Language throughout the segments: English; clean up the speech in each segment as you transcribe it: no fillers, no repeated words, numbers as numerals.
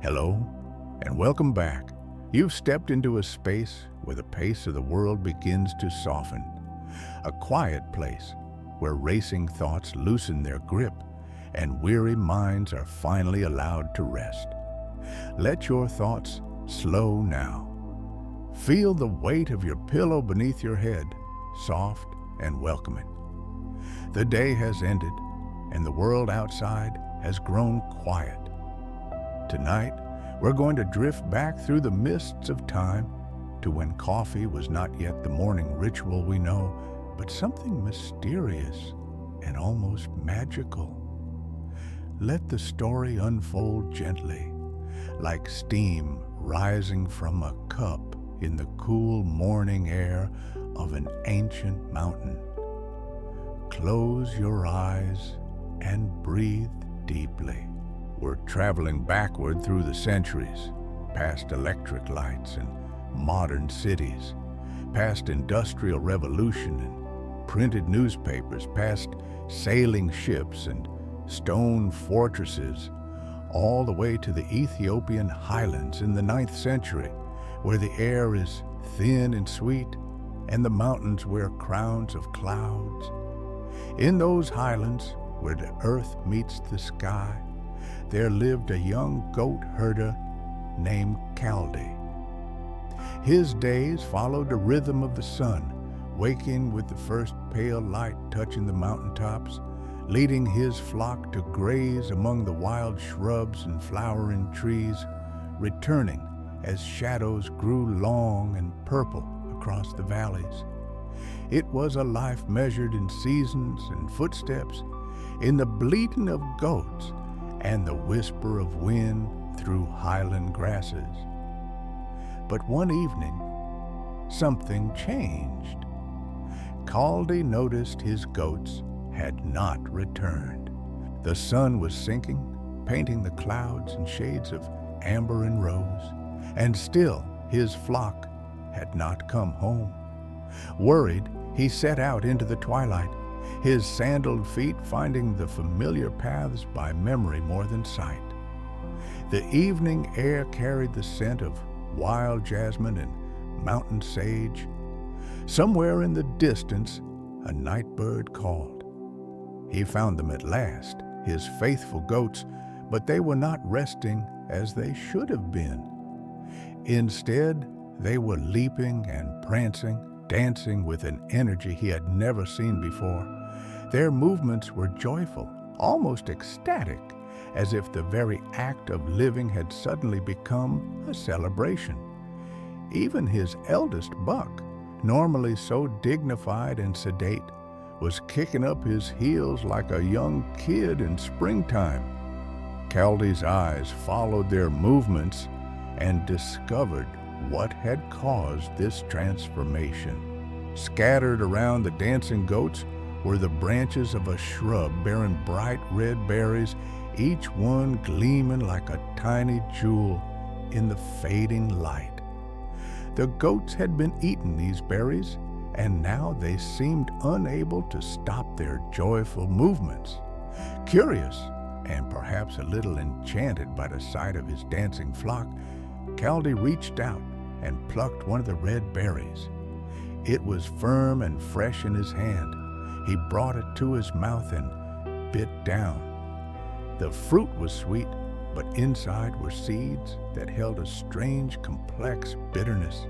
Hello, and welcome back. You've stepped into a space where the pace of the world begins to soften. A quiet place where racing thoughts loosen their grip and weary minds are finally allowed to rest. Let your thoughts slow now. Feel the weight of your pillow beneath your head, soft and welcoming. The day has ended, and the world outside has grown quiet. Tonight, we're going to drift back through the mists of time to when coffee was not yet the morning ritual we know, but something mysterious and almost magical. Let the story unfold gently, like steam rising from a cup in the cool morning air of an ancient mountain. Close your eyes and breathe deeply. We're traveling backward through the centuries, past electric lights and modern cities, past industrial revolution and printed newspapers, past sailing ships and stone fortresses, all the way to the Ethiopian highlands in the 9th century, where the air is thin and sweet and the mountains wear crowns of clouds. In those highlands, where the earth meets the sky, there lived a young goat herder named Caldi. His days followed the rhythm of the sun, waking with the first pale light touching the mountaintops, leading his flock to graze among the wild shrubs and flowering trees, returning as shadows grew long and purple across the valleys. It was a life measured in seasons and footsteps, in the bleating of goats and the whisper of wind through highland grasses. But one evening, something changed. Caldi noticed his goats had not returned. The sun was sinking, painting the clouds in shades of amber and rose, and still his flock had not come home. Worried, he set out into the twilight, his sandaled feet finding the familiar paths by memory more than sight. The evening air carried the scent of wild jasmine and mountain sage. Somewhere in the distance, a night bird called. He found them at last, his faithful goats, but they were not resting as they should have been. Instead, they were leaping and prancing, dancing with an energy he had never seen before. Their movements were joyful, almost ecstatic, as if the very act of living had suddenly become a celebration. Even his eldest buck, normally so dignified and sedate, was kicking up his heels like a young kid in springtime. Caldi's eyes followed their movements and discovered what had caused this transformation. Scattered around the dancing goats were the branches of a shrub bearing bright red berries, each one gleaming like a tiny jewel in the fading light. The goats had been eating these berries, and now they seemed unable to stop their joyful movements. Curious, and perhaps a little enchanted by the sight of his dancing flock, Caldi reached out and plucked one of the red berries. It was firm and fresh in his hand. He brought it to his mouth and bit down. The fruit was sweet, but inside were seeds that held a strange, complex bitterness.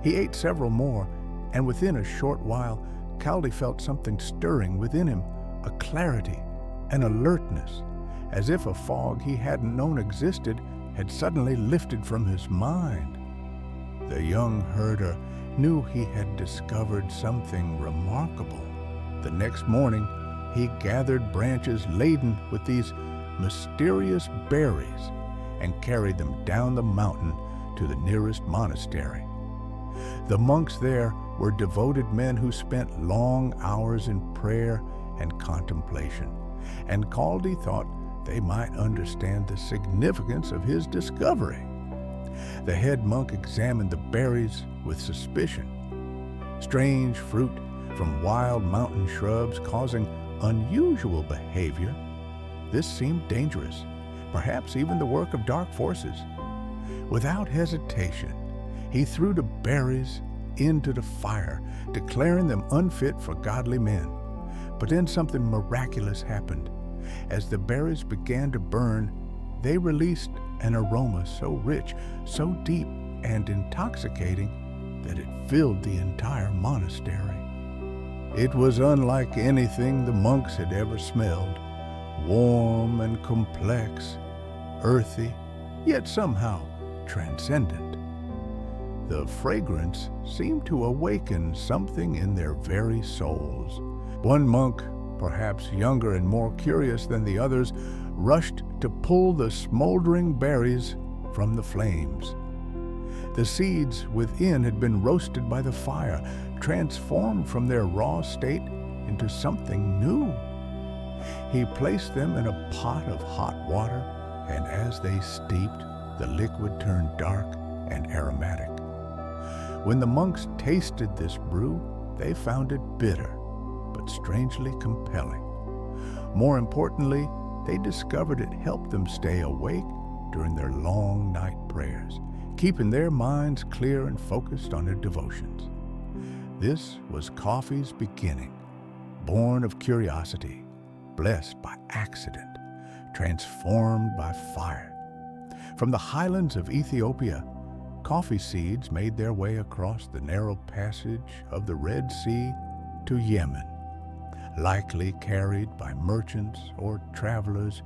He ate several more, and within a short while, Caldi felt something stirring within him, a clarity, an alertness, as if a fog he hadn't known existed had suddenly lifted from his mind. The young herder knew he had discovered something remarkable. The next morning, he gathered branches laden with these mysterious berries and carried them down the mountain to the nearest monastery. The monks there were devoted men who spent long hours in prayer and contemplation, and Caldi thought they might understand the significance of his discovery. The head monk examined the berries with suspicion. Strange fruit from wild mountain shrubs causing unusual behavior. This seemed dangerous, perhaps even the work of dark forces. Without hesitation, he threw the berries into the fire, declaring them unfit for godly men. But then something miraculous happened. As the berries began to burn, they released an aroma so rich, so deep and intoxicating that it filled the entire monastery. It was unlike anything the monks had ever smelled, warm and complex, earthy, yet somehow transcendent. The fragrance seemed to awaken something in their very souls. One monk, perhaps younger and more curious than the others, rushed to pull the smoldering berries from the flames. The seeds within had been roasted by the fire, transformed from their raw state into something new. He placed them in a pot of hot water, and as they steeped, the liquid turned dark and aromatic. When the monks tasted this brew, they found it bitter, but strangely compelling. More importantly, they discovered it helped them stay awake during their long night prayers, keeping their minds clear and focused on their devotions. This was coffee's beginning, born of curiosity, blessed by accident, transformed by fire. From the highlands of Ethiopia, coffee seeds made their way across the narrow passage of the Red Sea to Yemen, likely carried by merchants or travelers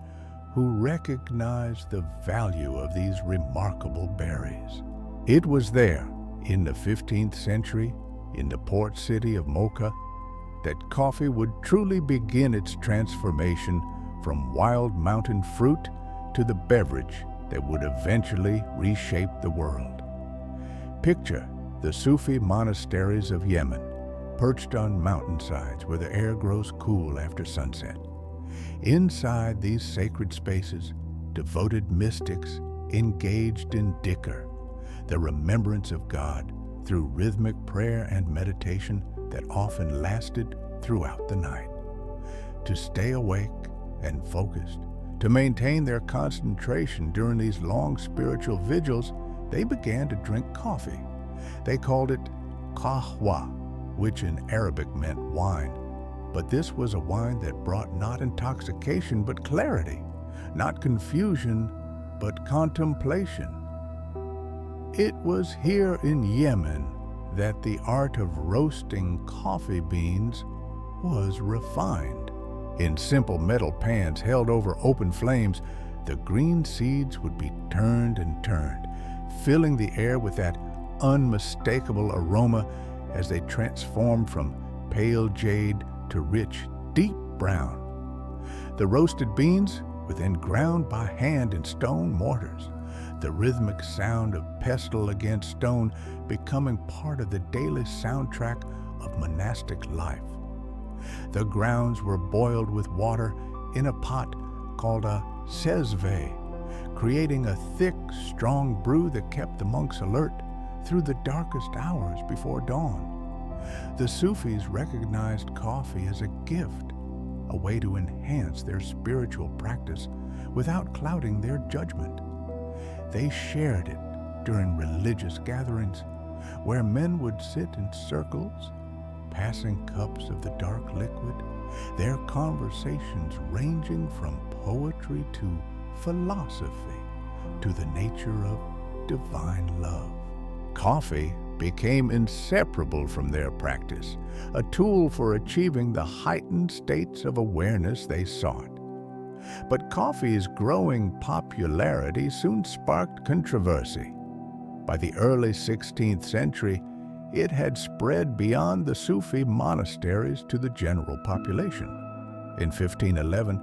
who recognized the value of these remarkable berries. It was there, in the 15th century, in the port city of Mocha, that coffee would truly begin its transformation from wild mountain fruit to the beverage that would eventually reshape the world. Picture the Sufi monasteries of Yemen, perched on mountainsides where the air grows cool after sunset. Inside these sacred spaces, devoted mystics engaged in dhikr, the remembrance of God through rhythmic prayer and meditation that often lasted throughout the night. To stay awake and focused, to maintain their concentration during these long spiritual vigils, they began to drink coffee. They called it kahwa, which in Arabic meant wine. But this was a wine that brought not intoxication but clarity, not confusion but contemplation. It was here in Yemen that the art of roasting coffee beans was refined. In simple metal pans held over open flames, the green seeds would be turned and turned, filling the air with that unmistakable aroma as they transformed from pale jade to rich, deep brown. The roasted beans were then ground by hand in stone mortars, the rhythmic sound of pestle against stone becoming part of the daily soundtrack of monastic life. The grounds were boiled with water in a pot called a sezve, creating a thick, strong brew that kept the monks alert through the darkest hours before dawn. The Sufis recognized coffee as a gift, a way to enhance their spiritual practice without clouding their judgment. They shared it during religious gatherings, where men would sit in circles, passing cups of the dark liquid, their conversations ranging from poetry to philosophy to the nature of divine love. Coffee became inseparable from their practice, a tool for achieving the heightened states of awareness they sought. But coffee's growing popularity soon sparked controversy. By the early 16th century, it had spread beyond the Sufi monasteries to the general population. In 1511,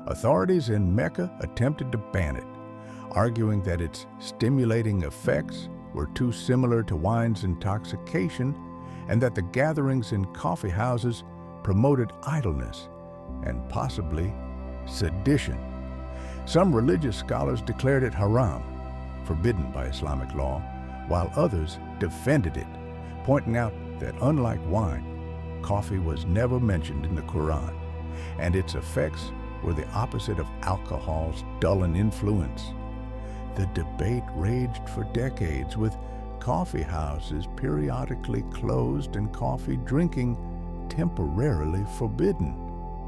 authorities in Mecca attempted to ban it, arguing that its stimulating effects were too similar to wine's intoxication and that the gatherings in coffee houses promoted idleness and possibly sedition. Some religious scholars declared it haram, forbidden by Islamic law, while others defended it, pointing out that unlike wine, coffee was never mentioned in the Quran, and its effects were the opposite of alcohol's dulling influence. The debate raged for decades, with coffee houses periodically closed and coffee drinking temporarily forbidden.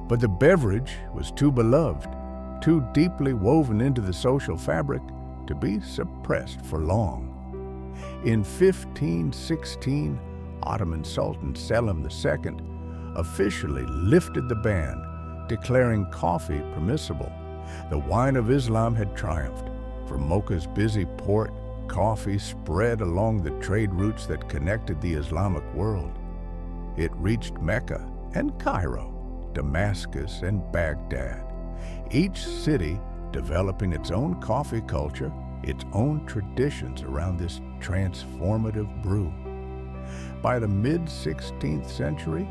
But the beverage was too beloved, too deeply woven into the social fabric to be suppressed for long. In 1516, Ottoman Sultan Selim II officially lifted the ban, declaring coffee permissible. The wine of Islam had triumphed. From Mocha's busy port, coffee spread along the trade routes that connected the Islamic world. It reached Mecca and Cairo, Damascus and Baghdad, each city developing its own coffee culture, its own traditions around this transformative brew. By the mid-16th century,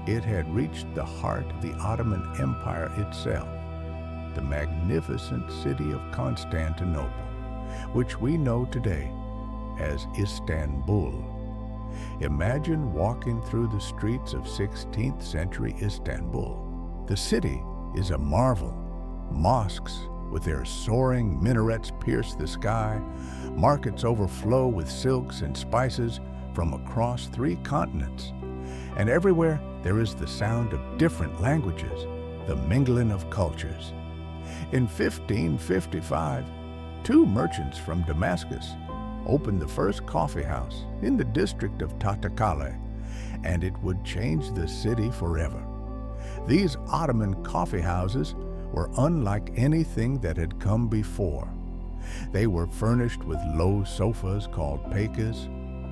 it had reached the heart of the Ottoman Empire itself, the magnificent city of Constantinople, which we know today as Istanbul. Imagine walking through the streets of 16th century Istanbul. The city is a marvel. Mosques with their soaring minarets pierce the sky. Markets overflow with silks and spices from across 3 continents. And everywhere there is the sound of different languages, the mingling of cultures. In 1555, 2 merchants from Damascus opened the first coffee house in the district of Tahtakale, and it would change the city forever. These Ottoman coffee houses were unlike anything that had come before. They were furnished with low sofas called paikas,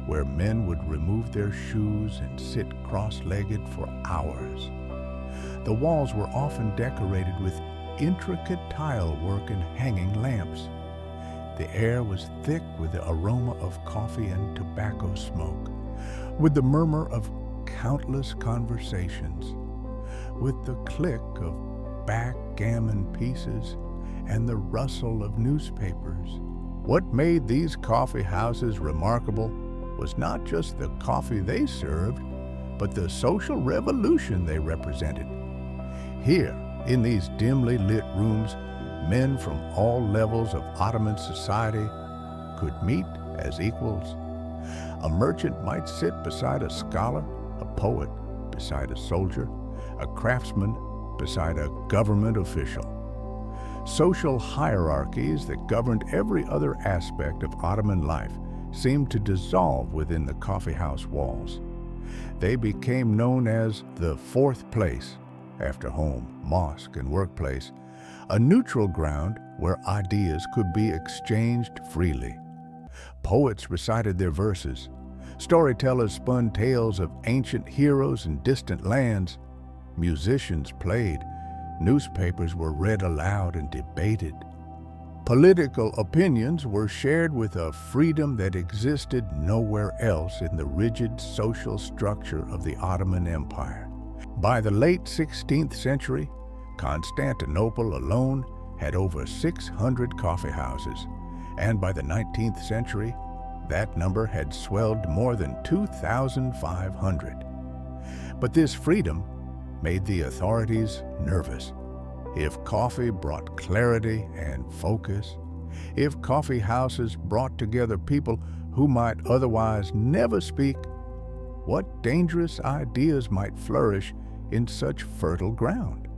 where men would remove their shoes and sit cross-legged for hours. The walls were often decorated with intricate tile work and hanging lamps. The air was thick with the aroma of coffee and tobacco smoke, with the murmur of countless conversations, with the click of backgammon pieces and the rustle of newspapers. What made these coffee houses remarkable was not just the coffee they served, but the social revolution they represented. Here, in these dimly lit rooms, men from all levels of Ottoman society could meet as equals. A merchant might sit beside a scholar, a poet beside a soldier, a craftsman beside a government official. Social hierarchies that governed every other aspect of Ottoman life seemed to dissolve within the coffeehouse walls. They became known as the fourth place, after home, mosque, and workplace, a neutral ground where ideas could be exchanged freely. Poets recited their verses. Storytellers spun tales of ancient heroes and distant lands. Musicians played. Newspapers were read aloud and debated. Political opinions were shared with a freedom that existed nowhere else in the rigid social structure of the Ottoman Empire. By the late 16th century, Constantinople alone had over 600 coffee houses, and by the 19th century, that number had swelled to more than 2,500. But this freedom made the authorities nervous. If coffee brought clarity and focus, if coffee houses brought together people who might otherwise never speak, what dangerous ideas might flourish in such fertile ground?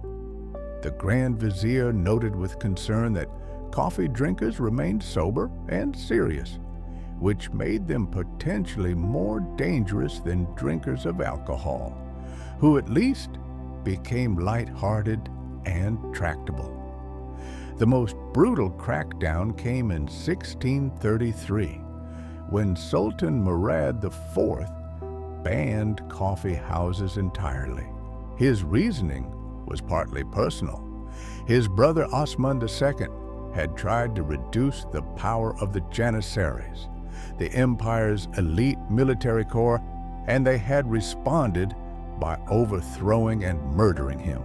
The Grand Vizier noted with concern that coffee drinkers remained sober and serious, which made them potentially more dangerous than drinkers of alcohol, who at least became light-hearted and tractable. The most brutal crackdown came in 1633, when Sultan Murad IV banned coffee houses entirely. His reasoning was partly personal. His brother Osman II had tried to reduce the power of the Janissaries, the empire's elite military corps, and they had responded by overthrowing and murdering him.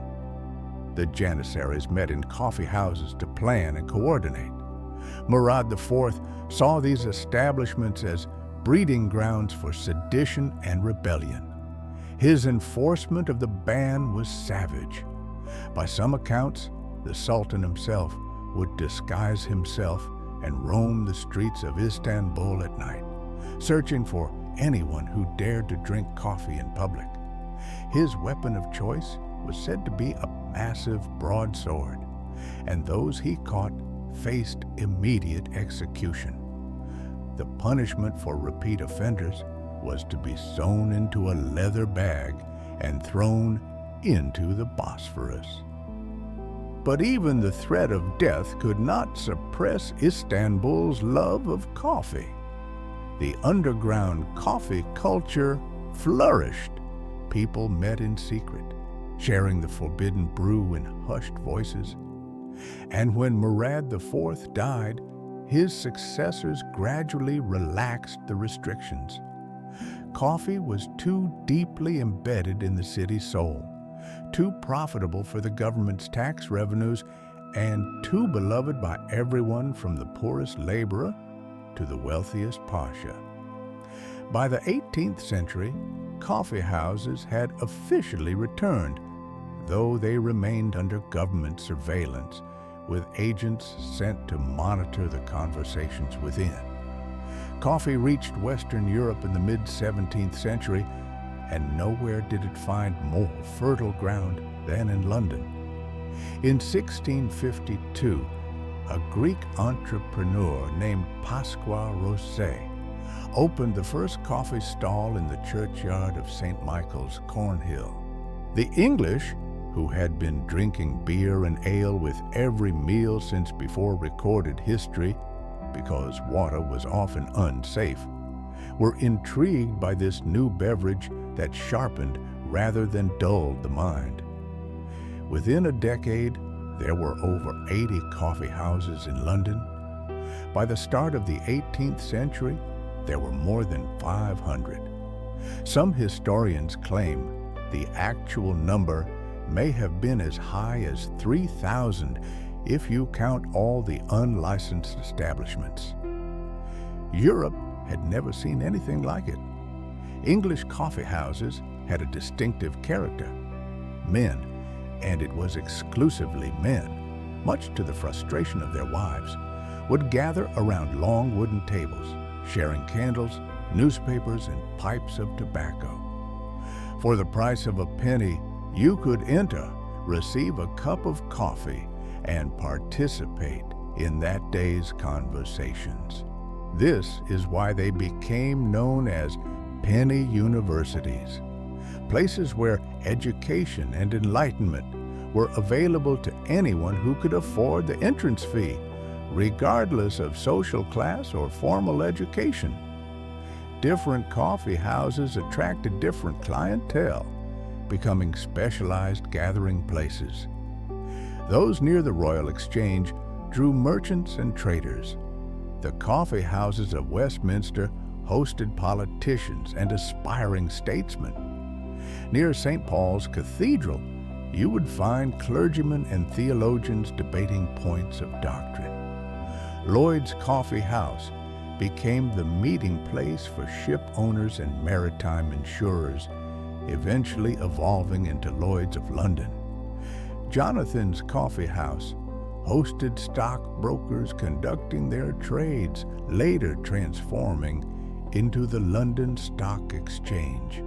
The Janissaries met in coffee houses to plan and coordinate. Murad IV saw these establishments as breeding grounds for sedition and rebellion. His enforcement of the ban was savage. By some accounts, the Sultan himself would disguise himself and roam the streets of Istanbul at night, searching for anyone who dared to drink coffee in public. His weapon of choice was said to be a massive broadsword, and those he caught faced immediate execution. The punishment for repeat offenders was to be sewn into a leather bag and thrown into the Bosphorus. But even the threat of death could not suppress Istanbul's love of coffee. The underground coffee culture flourished. People met in secret, sharing the forbidden brew in hushed voices. And when Murad IV died, his successors gradually relaxed the restrictions. Coffee was too deeply embedded in the city's soul, too profitable for the government's tax revenues, and too beloved by everyone from the poorest laborer to the wealthiest pasha. By the 18th century, coffee houses had officially returned, though they remained under government surveillance, with agents sent to monitor the conversations within. Coffee reached Western Europe in the mid-17th century, and nowhere did it find more fertile ground than in London. In 1652, a Greek entrepreneur named Pasqua Rosset opened the first coffee stall in the churchyard of St. Michael's, Cornhill. The English, who had been drinking beer and ale with every meal since before recorded history, because water was often unsafe, were intrigued by this new beverage that sharpened rather than dulled the mind. Within a decade, there were over 80 coffee houses in London. By the start of the 18th century, there were more than 500. Some historians claim the actual number may have been as high as 3,000 if you count all the unlicensed establishments. Europe had never seen anything like it. English coffee houses had a distinctive character. Men, and it was exclusively men, much to the frustration of their wives, would gather around long wooden tables, sharing candles, newspapers, and pipes of tobacco. For the price of a penny, you could enter, receive a cup of coffee, and participate in that day's conversations. This is why they became known as penny universities, places where education and enlightenment were available to anyone who could afford the entrance fee, regardless of social class or formal education. Different coffee houses attracted different clientele, becoming specialized gathering places. Those near the Royal Exchange drew merchants and traders. The coffee houses of Westminster hosted politicians and aspiring statesmen. Near St. Paul's Cathedral, you would find clergymen and theologians debating points of doctrine. Lloyd's Coffee House became the meeting place for ship owners and maritime insurers, eventually evolving into Lloyd's of London. Jonathan's Coffee House hosted stockbrokers conducting their trades, later transforming into the London Stock Exchange.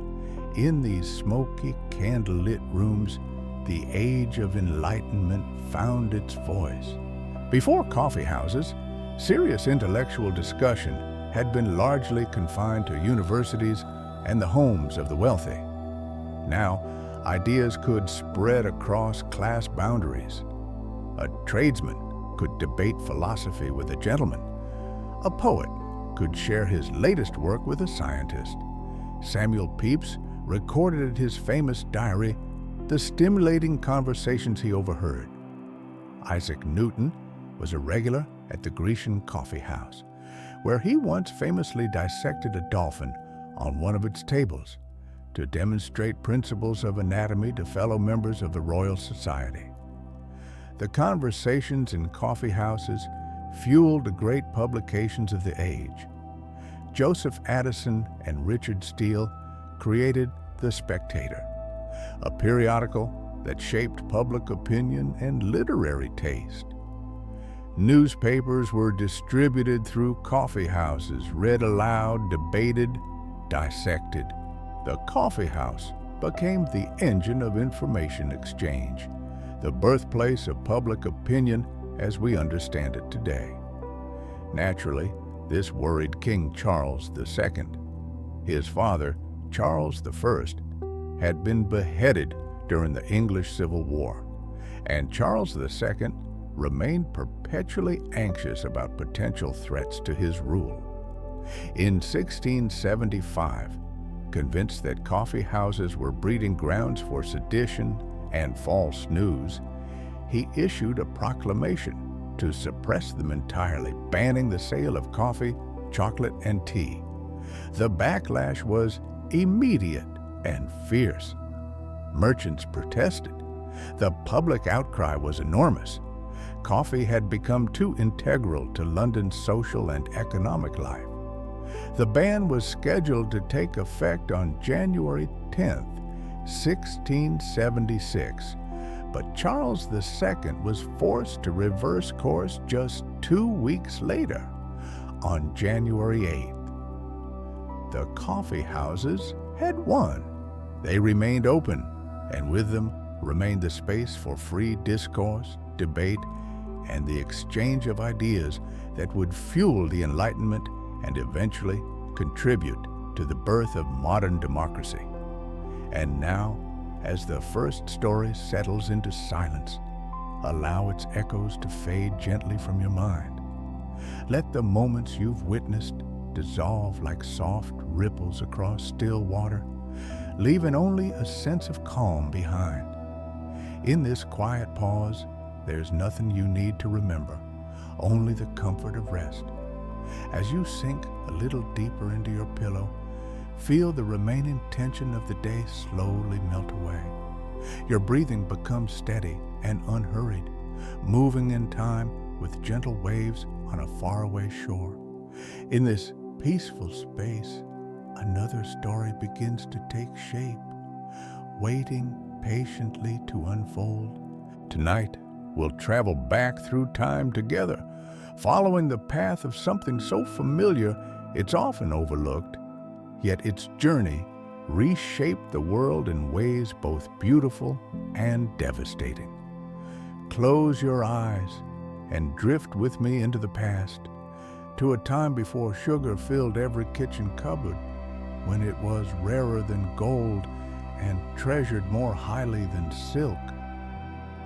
In these smoky, candlelit rooms, the Age of Enlightenment found its voice. Before coffee houses, serious intellectual discussion had been largely confined to universities and the homes of the wealthy. Now, ideas could spread across class boundaries. A tradesman could debate philosophy with a gentleman. A poet could share his latest work with a scientist. Samuel Pepys recorded in his famous diary the stimulating conversations he overheard. Isaac Newton was a regular at the Grecian Coffee House, where he once famously dissected a dolphin on one of its tables to demonstrate principles of anatomy to fellow members of the Royal Society. The conversations in coffee houses fueled the great publications of the age. Joseph Addison and Richard Steele created The Spectator, a periodical that shaped public opinion and literary taste. Newspapers were distributed through coffee houses, read aloud, debated, dissected. The coffee house became the engine of information exchange, the birthplace of public opinion as we understand it today. Naturally, this worried King Charles II. His father, Charles I, had been beheaded during the English Civil War, and Charles II remained perpetually anxious about potential threats to his rule. In 1675, convinced that coffee houses were breeding grounds for sedition and false news, he issued a proclamation to suppress them entirely, banning the sale of coffee, chocolate, and tea. The backlash was immediate and fierce. Merchants protested. The public outcry was enormous. Coffee had become too integral to London's social and economic life. The ban was scheduled to take effect on January 10, 1676, but Charles II was forced to reverse course just 2 weeks later, on January 8th. The coffee houses had won. They remained open, and with them remained the space for free discourse, debate, and the exchange of ideas that would fuel the Enlightenment and eventually contribute to the birth of modern democracy. And now, as the first story settles into silence, allow its echoes to fade gently from your mind. Let the moments you've witnessed dissolve like soft ripples across still water, leaving only a sense of calm behind. In this quiet pause, there's nothing you need to remember, only the comfort of rest. As you sink a little deeper into your pillow, feel the remaining tension of the day slowly melt away. Your breathing becomes steady and unhurried, moving in time with gentle waves on a faraway shore. In this peaceful space, another story begins to take shape, waiting patiently to unfold. Tonight, we'll travel back through time together, following the path of something so familiar it's often overlooked, yet its journey reshaped the world in ways both beautiful and devastating. Close your eyes and drift with me into the past, to a time before sugar filled every kitchen cupboard, when it was rarer than gold and treasured more highly than silk.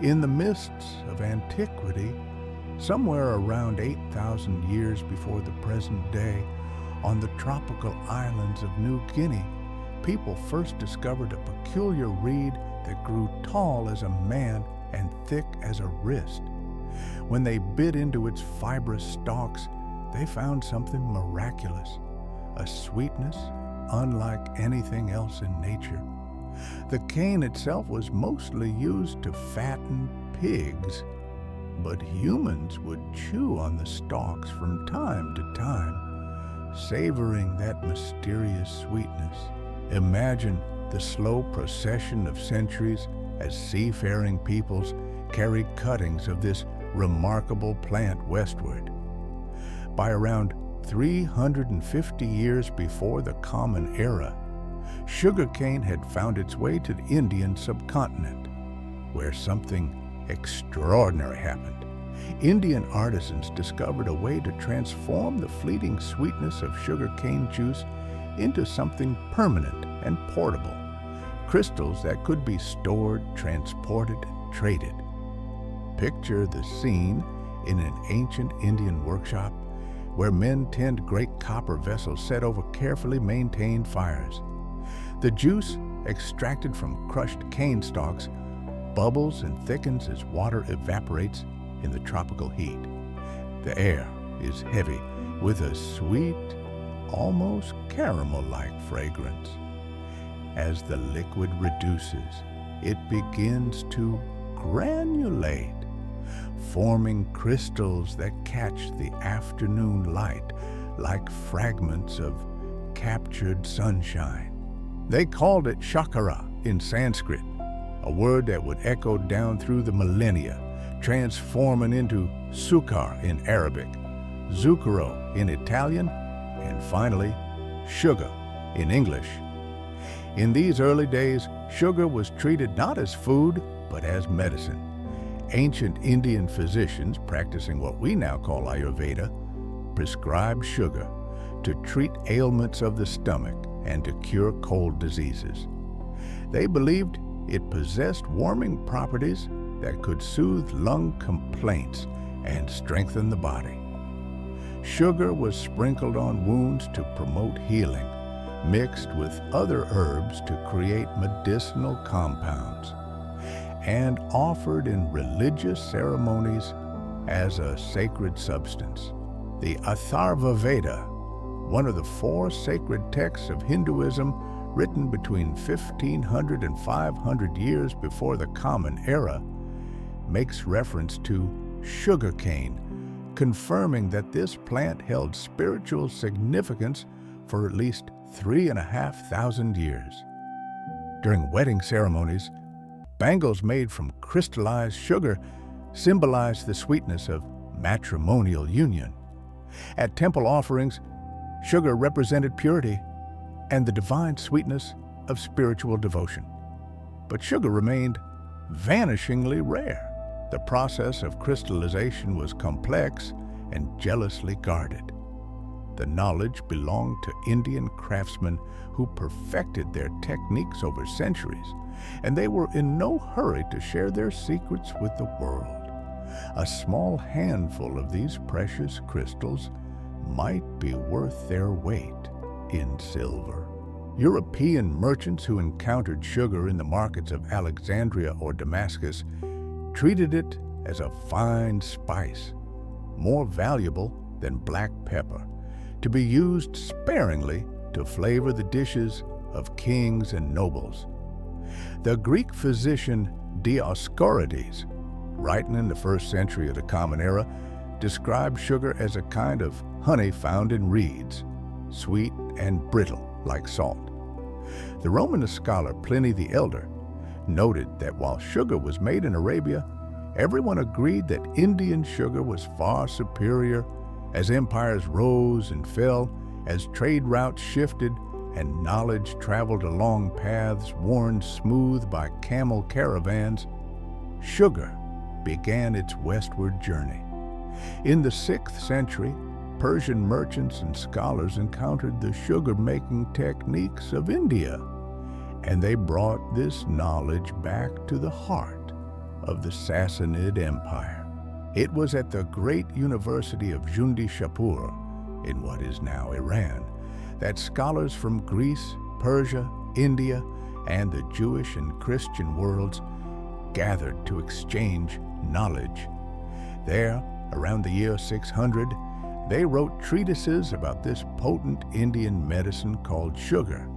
In the mists of antiquity, somewhere around 8,000 years before the present day, on the tropical islands of New Guinea, people first discovered a peculiar reed that grew tall as a man and thick as a wrist. When they bit into its fibrous stalks, they found something miraculous, a sweetness unlike anything else in nature. The cane itself was mostly used to fatten pigs, but humans would chew on the stalks from time to time, savoring that mysterious sweetness. Imagine the slow procession of centuries as seafaring peoples carried cuttings of this remarkable plant westward. By around 350 years before the Common Era, sugarcane had found its way to the Indian subcontinent, where something extraordinary happened. Indian artisans discovered a way to transform the fleeting sweetness of sugarcane juice into something permanent and portable, crystals that could be stored, transported, and traded. Picture the scene in an ancient Indian workshop where men tend great copper vessels set over carefully maintained fires. The juice, extracted from crushed cane stalks, bubbles and thickens as water evaporates in the tropical heat. The air is heavy with a sweet, almost caramel-like fragrance. As the liquid reduces, it begins to granulate, forming crystals that catch the afternoon light like fragments of captured sunshine. They called it shakara in Sanskrit, a word that would echo down through the millennia, transforming into sukar in Arabic, zucchero in Italian, and finally, sugar in English. In these early days, sugar was treated not as food, but as medicine. Ancient Indian physicians, practicing what we now call Ayurveda, prescribed sugar to treat ailments of the stomach and to cure cold diseases. They believed it possessed warming properties that could soothe lung complaints and strengthen the body. Sugar was sprinkled on wounds to promote healing, mixed with other herbs to create medicinal compounds, and offered in religious ceremonies as a sacred substance. The Atharva Veda, one of the 4 sacred texts of Hinduism written between 1500 and 500 years before the Common Era, makes reference to sugarcane, confirming that this plant held spiritual significance for at least 3,500 years. During wedding ceremonies, bangles made from crystallized sugar symbolized the sweetness of matrimonial union. At temple offerings, sugar represented purity and the divine sweetness of spiritual devotion. But sugar remained vanishingly rare. The process of crystallization was complex and jealously guarded. The knowledge belonged to Indian craftsmen who perfected their techniques over centuries, and they were in no hurry to share their secrets with the world. A small handful of these precious crystals might be worth their weight in silver. European merchants who encountered sugar in the markets of Alexandria or Damascus treated it as a fine spice, more valuable than black pepper, to be used sparingly to flavor the dishes of kings and nobles. The Greek physician Dioscorides, writing in the 1st century of the Common Era, described sugar as a kind of honey found in reeds, sweet and brittle like salt. The Roman scholar Pliny the Elder noted that while sugar was made in Arabia, everyone agreed that Indian sugar was far superior as empires rose and fell, as trade routes shifted, and knowledge traveled along paths worn smooth by camel caravans. Sugar began its westward journey. In the 6th century, Persian merchants and scholars encountered the sugar-making techniques of India, and they brought this knowledge back to the heart of the Sassanid Empire. It was at the great university of Jundi Shapur, in what is now Iran, that scholars from Greece, Persia, India, and the Jewish and Christian worlds gathered to exchange knowledge. There, around the year 600, they wrote treatises about this potent Indian medicine called sugar,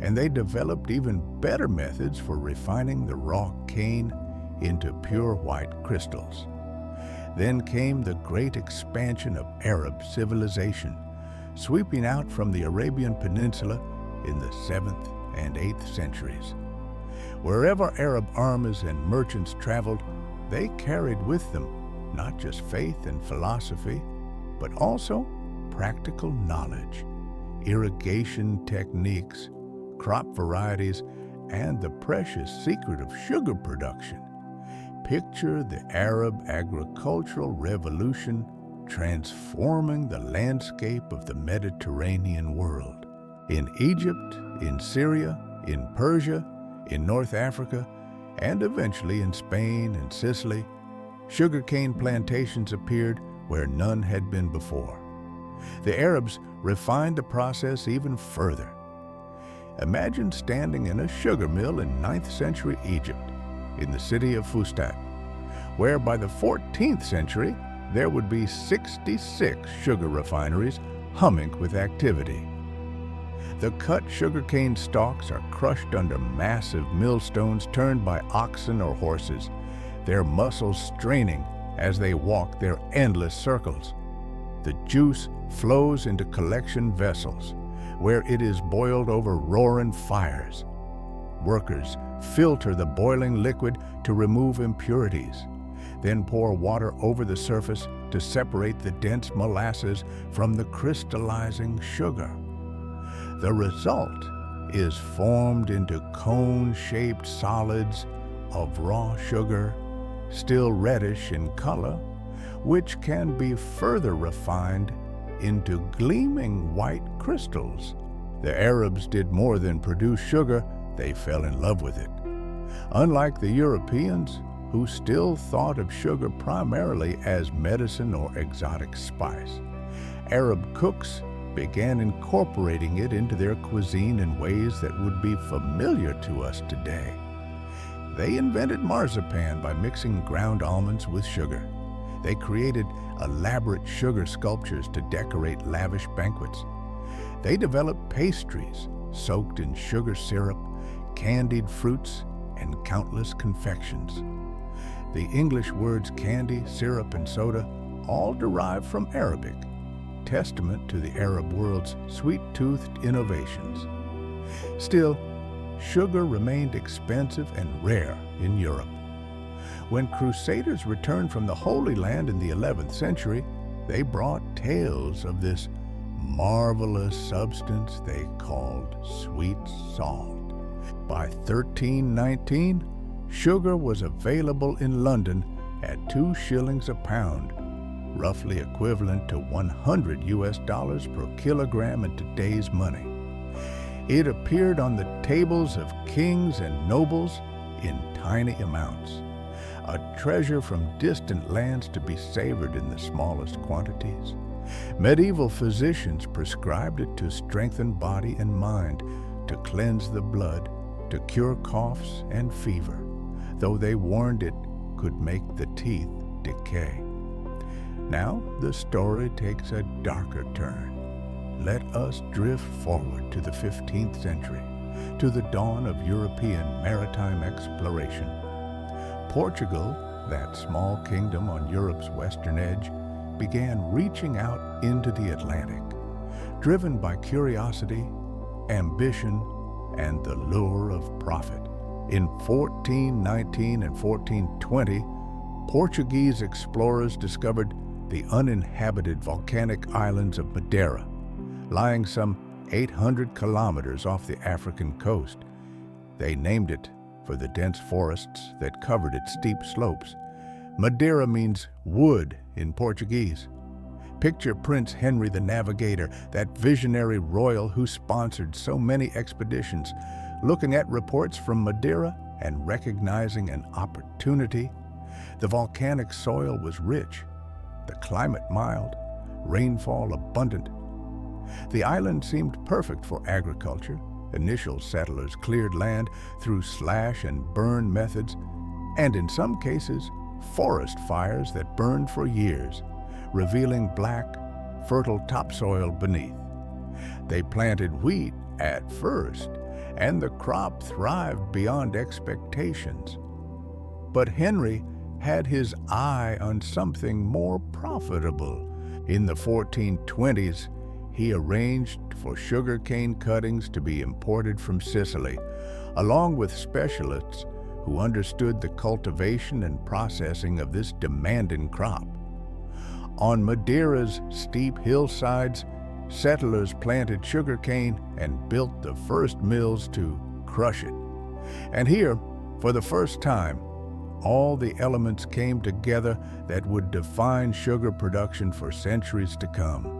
and they developed even better methods for refining the raw cane into pure white crystals. Then came the great expansion of Arab civilization, sweeping out from the Arabian Peninsula in the 7th and 8th centuries. Wherever Arab armies and merchants traveled, they carried with them not just faith and philosophy, but also practical knowledge, irrigation techniques, crop varieties, and the precious secret of sugar production. Picture the Arab agricultural revolution transforming the landscape of the Mediterranean world. In Egypt, in Syria, in Persia, in North Africa, and eventually in Spain and Sicily, sugarcane plantations appeared where none had been before. The Arabs refined the process even further. Imagine standing in a sugar mill in 9th century Egypt, in the city of Fustat, where by the 14th century there would be 66 sugar refineries humming with activity. The cut sugarcane stalks are crushed under massive millstones turned by oxen or horses, their muscles straining as they walk their endless circles. The juice flows into collection vessels, where it is boiled over roaring fires. Workers Filter the boiling liquid to remove impurities. Then pour water over the surface to separate the dense molasses from the crystallizing sugar. The result is formed into cone-shaped solids of raw sugar, still reddish in color, which can be further refined into gleaming white crystals. The Arabs did more than produce sugar, they fell in love with it. Unlike the Europeans, who still thought of sugar primarily as medicine or exotic spice, Arab cooks began incorporating it into their cuisine in ways that would be familiar to us today. They invented marzipan by mixing ground almonds with sugar. They created elaborate sugar sculptures to decorate lavish banquets. They developed pastries soaked in sugar syrup, candied fruits, and countless confections. The English words candy, syrup, and soda all derive from Arabic, testament to the Arab world's sweet-toothed innovations. Still, sugar remained expensive and rare in Europe. When Crusaders returned from the Holy Land in the 11th century, they brought tales of this marvelous substance they called sweet salt. By 1319, sugar was available in London at 2 shillings a pound, roughly equivalent to $100 per kilogram in today's money. It appeared on the tables of kings and nobles in tiny amounts, a treasure from distant lands to be savored in the smallest quantities. Medieval physicians prescribed it to strengthen body and mind, to cleanse the blood, to cure coughs and fever, though they warned it could make the teeth decay. Now the story takes a darker turn. Let us drift forward to the 15th century, to the dawn of European maritime exploration. Portugal, that small kingdom on Europe's western edge, began reaching out into the Atlantic, driven by curiosity, ambition, and the lure of profit. In 1419 and 1420, Portuguese explorers discovered the uninhabited volcanic islands of Madeira, lying some 800 kilometers off the African coast. They named it for the dense forests that covered its steep slopes. Madeira means wood in Portuguese. Picture Prince Henry the Navigator, that visionary royal who sponsored so many expeditions, looking at reports from Madeira and recognizing an opportunity. The volcanic soil was rich, the climate mild, rainfall abundant. The island seemed perfect for agriculture. Initial settlers cleared land through slash and burn methods, and in some cases, forest fires that burned for years, revealing black, fertile topsoil beneath. They planted wheat at first, and the crop thrived beyond expectations. But Henry had his eye on something more profitable. In the 1420s, he arranged for sugarcane cuttings to be imported from Sicily, along with specialists who understood the cultivation and processing of this demanding crop. On Madeira's steep hillsides, settlers planted sugarcane and built the first mills to crush it. And here, for the first time, all the elements came together that would define sugar production for centuries to come.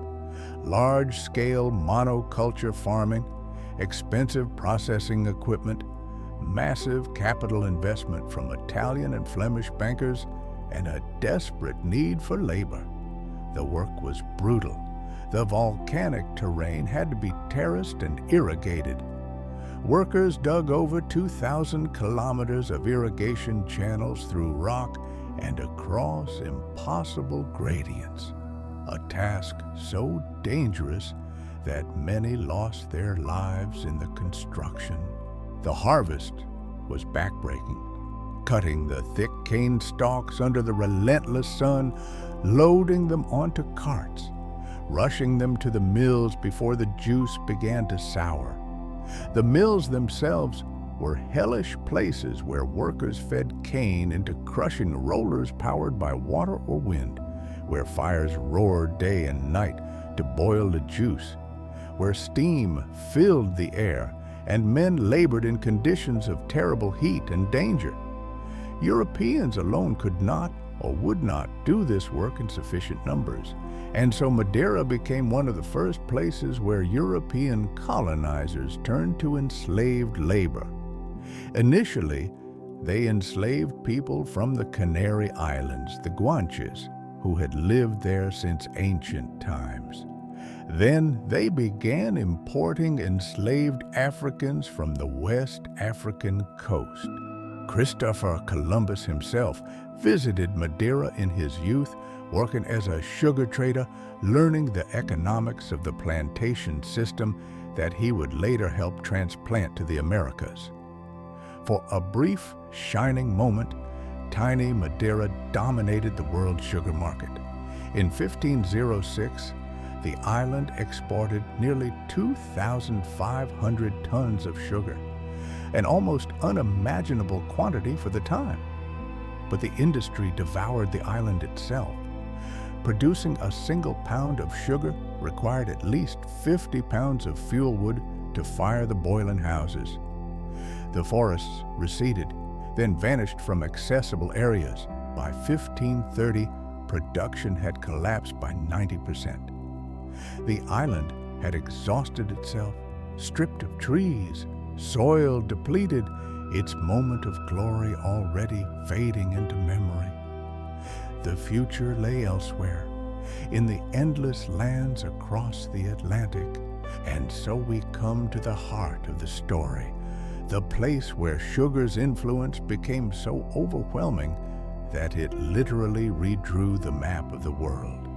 Large-scale monoculture farming, expensive processing equipment, massive capital investment from Italian and Flemish bankers, and a desperate need for labor. The work was brutal. The volcanic terrain had to be terraced and irrigated. Workers dug over 2,000 kilometers of irrigation channels through rock and across impossible gradients, a task so dangerous that many lost their lives in the construction. The harvest was backbreaking, cutting the thick cane stalks under the relentless sun, loading them onto carts, rushing them to the mills before the juice began to sour. The mills themselves were hellish places where workers fed cane into crushing rollers powered by water or wind, where fires roared day and night to boil the juice, where steam filled the air and men labored in conditions of terrible heat and danger. Europeans alone could not or would not do this work in sufficient numbers, and so Madeira became one of the first places where European colonizers turned to enslaved labor. Initially, they enslaved people from the Canary Islands, the Guanches, who had lived there since ancient times. Then they began importing enslaved Africans from the West African coast. Christopher Columbus himself visited Madeira in his youth, working as a sugar trader, learning the economics of the plantation system that he would later help transplant to the Americas. For a brief, shining moment, tiny Madeira dominated the world sugar market. In 1506, the island exported nearly 2,500 tons of sugar, an almost unimaginable quantity for the time. But the industry devoured the island itself. Producing a single pound of sugar required at least 50 pounds of fuel wood to fire the boiling houses. The forests receded, then vanished from accessible areas. By 1530, production had collapsed by 90%. The island had exhausted itself, stripped of trees, soil depleted, its moment of glory already fading into memory. The future lay elsewhere, in the endless lands across the Atlantic. And so we come to the heart of the story, the place where sugar's influence became so overwhelming that it literally redrew the map of the world.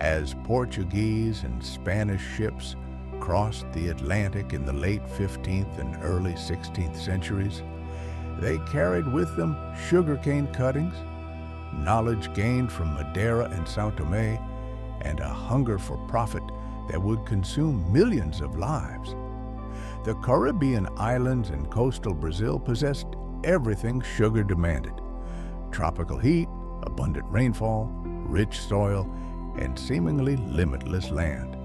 As Portuguese and Spanish ships crossed the Atlantic in the late 15th and early 16th centuries, they carried with them sugarcane cuttings, knowledge gained from Madeira and São Tomé, and a hunger for profit that would consume millions of lives. The Caribbean islands and coastal Brazil possessed everything sugar demanded: tropical heat, abundant rainfall, rich soil, and seemingly limitless land.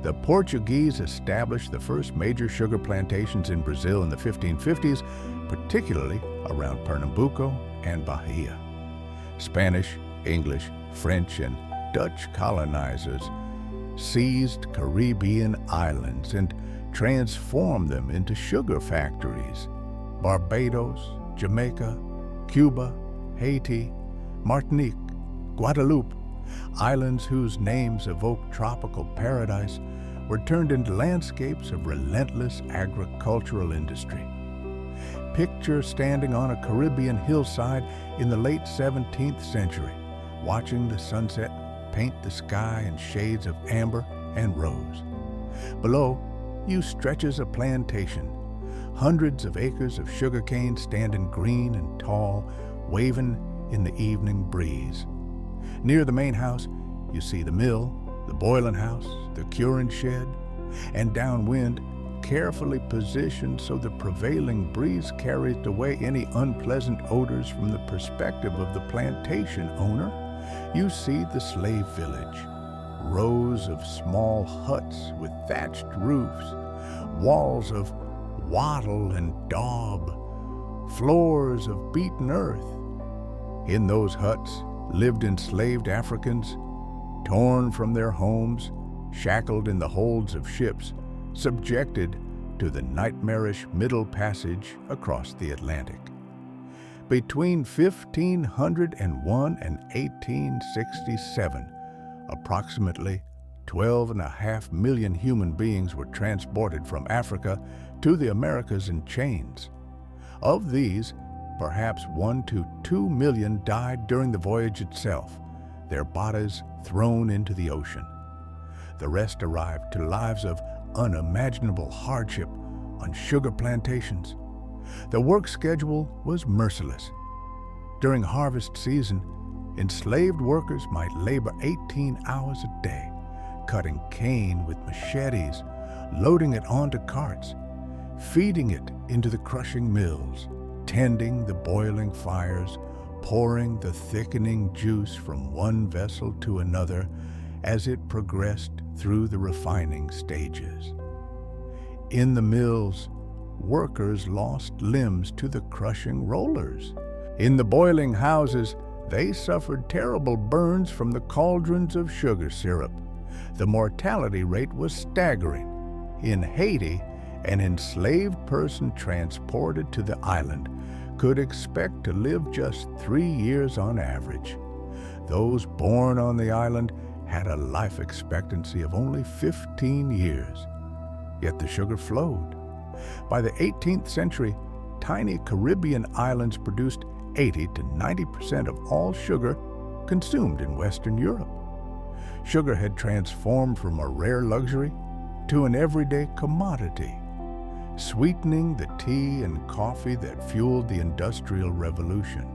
The Portuguese established the first major sugar plantations in Brazil in the 1550s, particularly around Pernambuco and Bahia. Spanish, English, French, and Dutch colonizers seized Caribbean islands and transformed them into sugar factories. Barbados, Jamaica, Cuba, Haiti, Martinique, Guadeloupe, islands whose names evoke tropical paradise, were turned into landscapes of relentless agricultural industry. Picture standing on a Caribbean hillside in the late 17th century, watching the sunset paint the sky in shades of amber and rose. Below you stretches a plantation, hundreds of acres of sugarcane standing green and tall, waving in the evening breeze. Near the main house, you see the mill, the boiling house, the curing shed, and downwind, carefully positioned so the prevailing breeze carries away any unpleasant odors from the perspective of the plantation owner, you see the slave village. Rows of small huts with thatched roofs, walls of wattle and daub, floors of beaten earth. In those huts lived enslaved Africans, torn from their homes, shackled in the holds of ships, subjected to the nightmarish Middle Passage across the Atlantic. Between 1501 and 1867, approximately 12.5 million human beings were transported from Africa to the Americas in chains. Of these, perhaps 1 to 2 million died during the voyage itself, their bodies thrown into the ocean. The rest arrived to lives of unimaginable hardship on sugar plantations. The work schedule was merciless. During harvest season, enslaved workers might labor 18 hours a day, cutting cane with machetes, loading it onto carts, feeding it into the crushing mills, tending the boiling fires, pouring the thickening juice from one vessel to another as it progressed through the refining stages. In the mills, workers lost limbs to the crushing rollers. In the boiling houses, they suffered terrible burns from the cauldrons of sugar syrup. The mortality rate was staggering. In Haiti, an enslaved person transported to the island could expect to live just 3 years on average. Those born on the island had a life expectancy of only 15 years. Yet the sugar flowed. By the 18th century, tiny Caribbean islands produced 80 to 90% of all sugar consumed in Western Europe. Sugar had transformed from a rare luxury to an everyday commodity, sweetening the tea and coffee that fueled the Industrial Revolution,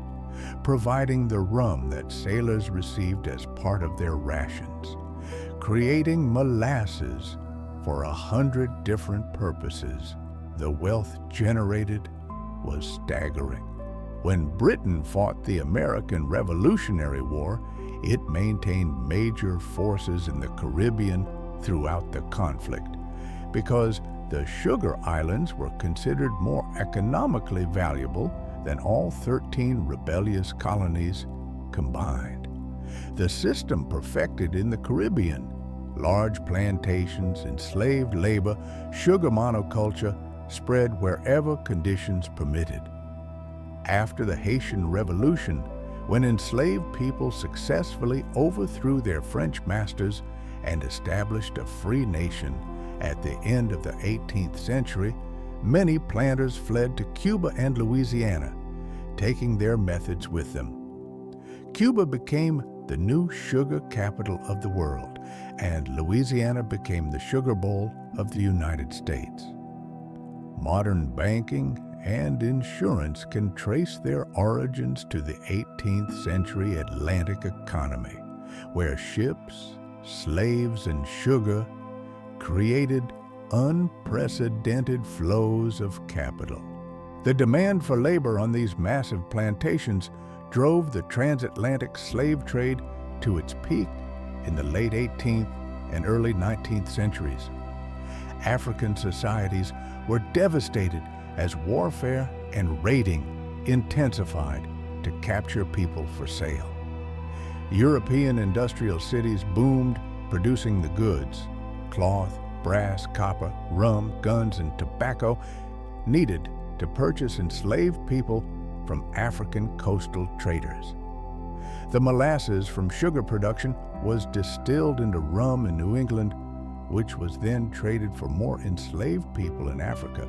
providing the rum that sailors received as part of their rations, creating molasses for 100 different purposes. The wealth generated was staggering. When Britain fought the American Revolutionary War, it maintained major forces in the Caribbean throughout the conflict because the sugar islands were considered more economically valuable than all 13 rebellious colonies combined. The system perfected in the Caribbean, large plantations, enslaved labor, sugar monoculture spread wherever conditions permitted. After the Haitian Revolution, when enslaved people successfully overthrew their French masters and established a free nation at the end of the 18th century, many planters fled to Cuba and Louisiana, taking their methods with them. Cuba became the new sugar capital of the world, and Louisiana became the sugar bowl of the United States. Modern banking and insurance can trace their origins to the 18th century Atlantic economy, where ships, slaves, and sugar created unprecedented flows of capital. The demand for labor on these massive plantations drove the transatlantic slave trade to its peak in the late 18th and early 19th centuries. African societies were devastated as warfare and raiding intensified to capture people for sale. European industrial cities boomed, producing the goods, cloth, brass, copper, rum, guns, and tobacco needed to purchase enslaved people from African coastal traders. The molasses from sugar production was distilled into rum in New England, which was then traded for more enslaved people in Africa,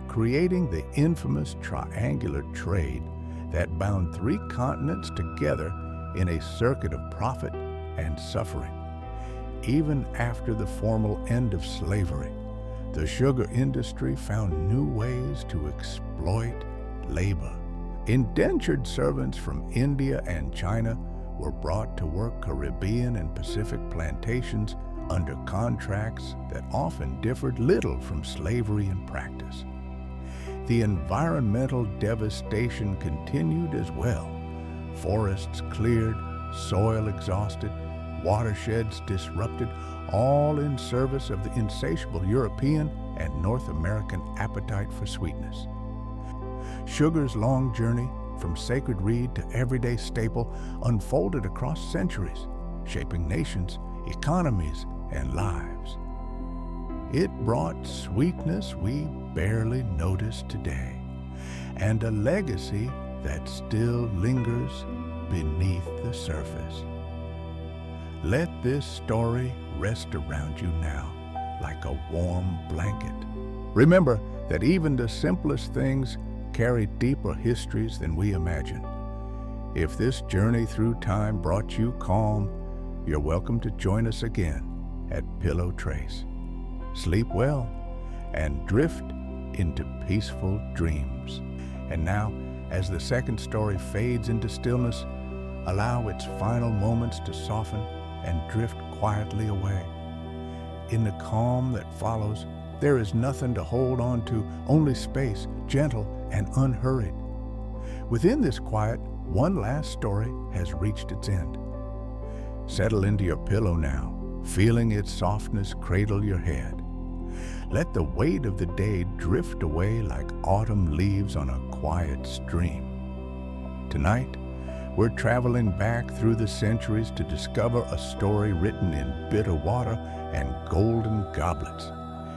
creating the infamous triangular trade that bound 3 continents together in a circuit of profit and suffering. Even after the formal end of slavery, the sugar industry found new ways to exploit labor. Indentured servants from India and China were brought to work Caribbean and Pacific plantations under contracts that often differed little from slavery in practice. The environmental devastation continued as well. Forests cleared, soil exhausted, watersheds disrupted, all in service of the insatiable European and North American appetite for sweetness. Sugar's long journey from sacred reed to everyday staple unfolded across centuries, shaping nations, economies, and lives. It brought sweetness we barely notice today, and a legacy that still lingers beneath the surface. Let this story rest around you now like a warm blanket. Remember that even the simplest things carry deeper histories than we imagine. If this journey through time brought you calm, you're welcome to join us again at Pillow Trace. Sleep well and drift into peaceful dreams. And now, as the second story fades into stillness, allow its final moments to soften and drift quietly away. In the calm that follows, There is nothing to hold on to, only space, gentle and unhurried. Within this quiet, one last story has reached its end. Settle into your pillow now, feeling its softness cradle your head. Let the weight of the day drift away like autumn leaves on a quiet stream. Tonight, we're traveling back through the centuries to discover a story written in bitter water and golden goblets,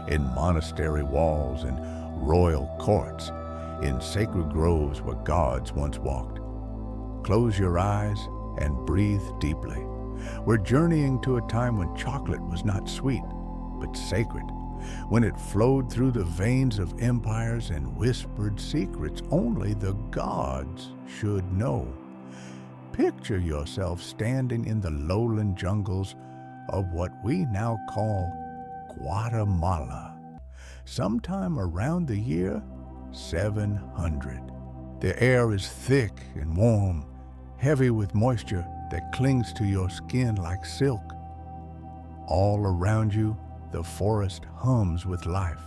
in monastery walls and royal courts, in sacred groves where gods once walked. Close your eyes and breathe deeply. We're journeying to a time when chocolate was not sweet, but sacred, when it flowed through the veins of empires and whispered secrets only the gods should know. Picture yourself standing in the lowland jungles of what we now call Guatemala, sometime around the year 700. The air is thick and warm, heavy with moisture that clings to your skin like silk. All around you, the forest hums with life,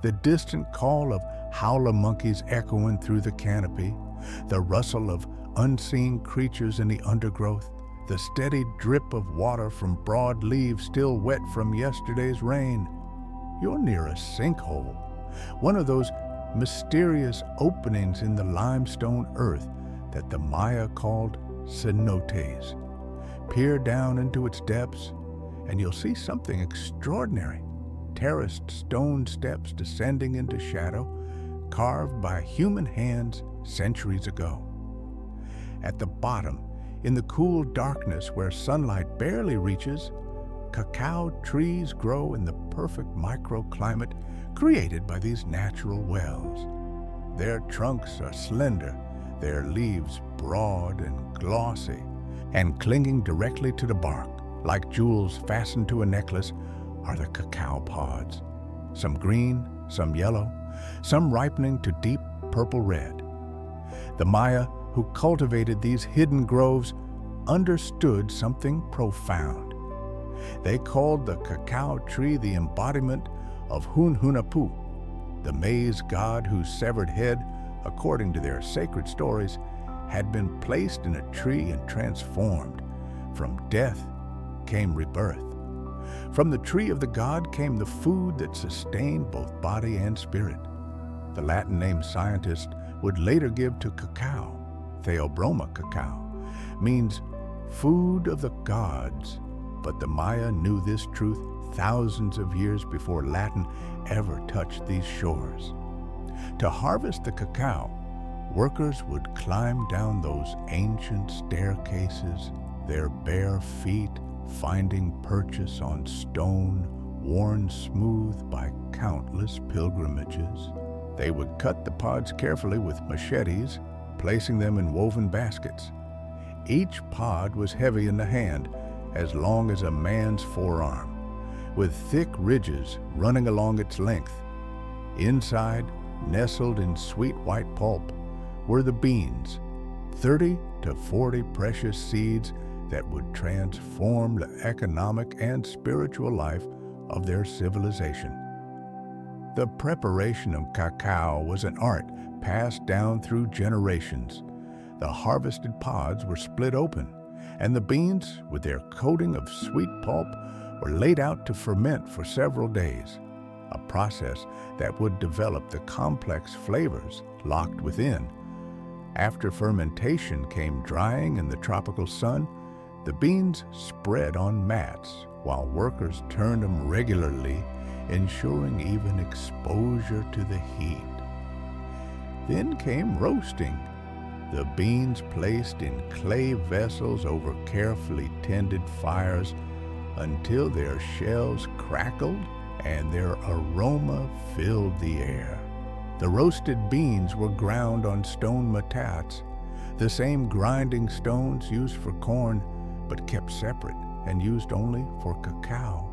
the distant call of howler monkeys echoing through the canopy, the rustle of unseen creatures in the undergrowth, the steady drip of water from broad leaves still wet from yesterday's rain. You're near a sinkhole, one of those mysterious openings in the limestone earth that the Maya called cenotes. Peer down into its depths, and you'll see something extraordinary. Terraced stone steps descending into shadow, carved by human hands centuries ago. At the bottom, in the cool darkness where sunlight barely reaches, cacao trees grow in the perfect microclimate created by these natural wells. Their trunks are slender, their leaves broad and glossy, and clinging directly to the bark, like jewels fastened to a necklace, are the cacao pods. Some green, some yellow, some ripening to deep purple red. The Maya, who cultivated these hidden groves, understood something profound. They called the cacao tree the embodiment of Hunhunapu, the maize god whose severed head, according to their sacred stories, had been placed in a tree and transformed. From death came rebirth. From the tree of the god came the food that sustained both body and spirit. The Latin name scientists would later give to cacao, Theobroma cacao, means food of the gods. But the Maya knew this truth thousands of years before Latin ever touched these shores. To harvest the cacao, workers would climb down those ancient staircases, their bare feet finding purchase on stone worn smooth by countless pilgrimages. They would cut the pods carefully with machetes, placing them in woven baskets. Each pod was heavy in the hand, as long as a man's forearm, with thick ridges running along its length. Inside, nestled in sweet white pulp, were the beans, 30 to 40 precious seeds that would transform the economic and spiritual life of their civilization. The preparation of cacao was an art passed down through generations. The harvested pods were split open, and the beans, with their coating of sweet pulp, were laid out to ferment for several days, a process that would develop the complex flavors locked within. After fermentation came drying in the tropical sun, the beans spread on mats while workers turned them regularly, ensuring even exposure to the heat. Then came roasting. The beans placed in clay vessels over carefully tended fires until their shells crackled and their aroma filled the air. The roasted beans were ground on stone matats, the same grinding stones used for corn, but kept separate and used only for cacao.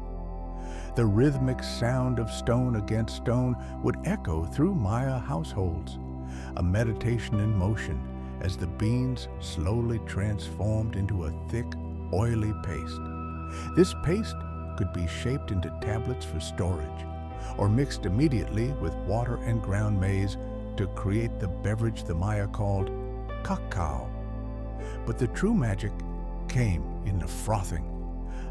The rhythmic sound of stone against stone would echo through Maya households, a meditation in motion as the beans slowly transformed into a thick, oily paste. This paste could be shaped into tablets for storage, or mixed immediately with water and ground maize to create the beverage the Maya called cacao. But the true magic came in the frothing.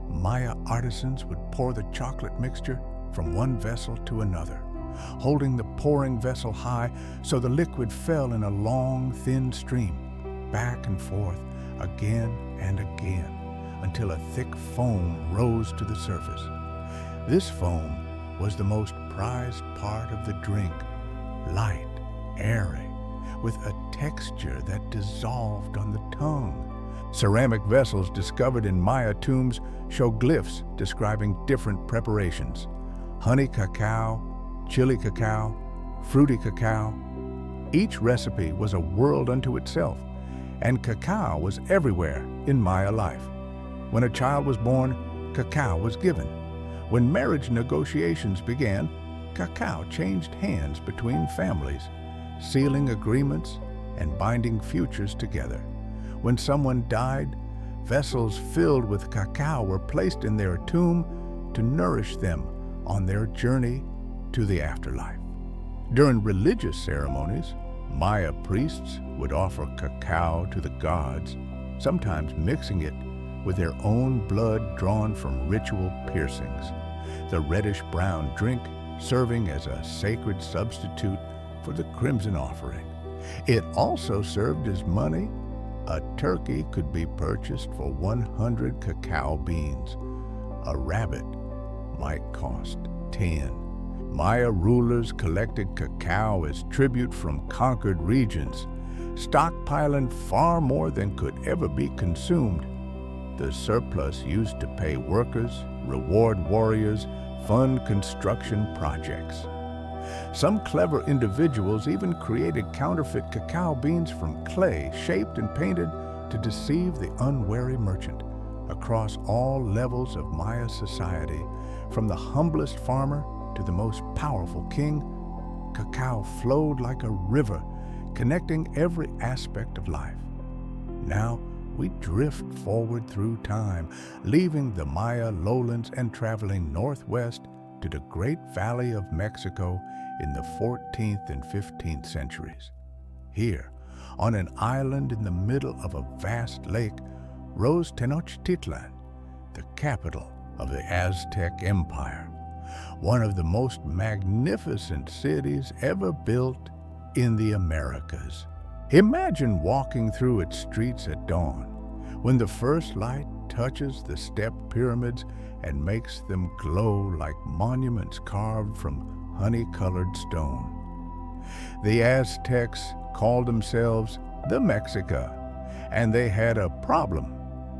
Maya artisans would pour the chocolate mixture from one vessel to another, holding the pouring vessel high so the liquid fell in a long, thin stream, back and forth, again and again, until a thick foam rose to the surface. This foam was the most prized part of the drink, light, airy, with a texture that dissolved on the tongue. Ceramic vessels discovered in Maya tombs show glyphs describing different preparations: honey cacao, chili cacao, fruity cacao. Each recipe was a world unto itself, and cacao was everywhere in Maya life. When a child was born, cacao was given. When marriage negotiations began, cacao changed hands between families, sealing agreements and binding futures together. When someone died, vessels filled with cacao were placed in their tomb to nourish them on their journey to the afterlife. During religious ceremonies, Maya priests would offer cacao to the gods, sometimes mixing it with their own blood drawn from ritual piercings. The reddish-brown drink serving as a sacred substitute for the crimson offering. It also served as money. A turkey could be purchased for 100 cacao beans. A rabbit might cost 10. Maya rulers collected cacao as tribute from conquered regions, stockpiling far more than could ever be consumed. The surplus used to pay workers, reward warriors, fund construction projects. Some clever individuals even created counterfeit cacao beans from clay, shaped and painted to deceive the unwary merchant. Across all levels of Maya society, from the humblest farmer to the most powerful king, cacao flowed like a river, connecting every aspect of life. Now, we drift forward through time, leaving the Maya lowlands and traveling northwest to the Great Valley of Mexico in the 14th and 15th centuries. Here, on an island in the middle of a vast lake, rose Tenochtitlan, the capital of the Aztec Empire, one of the most magnificent cities ever built in the Americas. Imagine walking through its streets at dawn, when the first light touches the step pyramids and makes them glow like monuments carved from honey-colored stone. The Aztecs called themselves the Mexica, and they had a problem.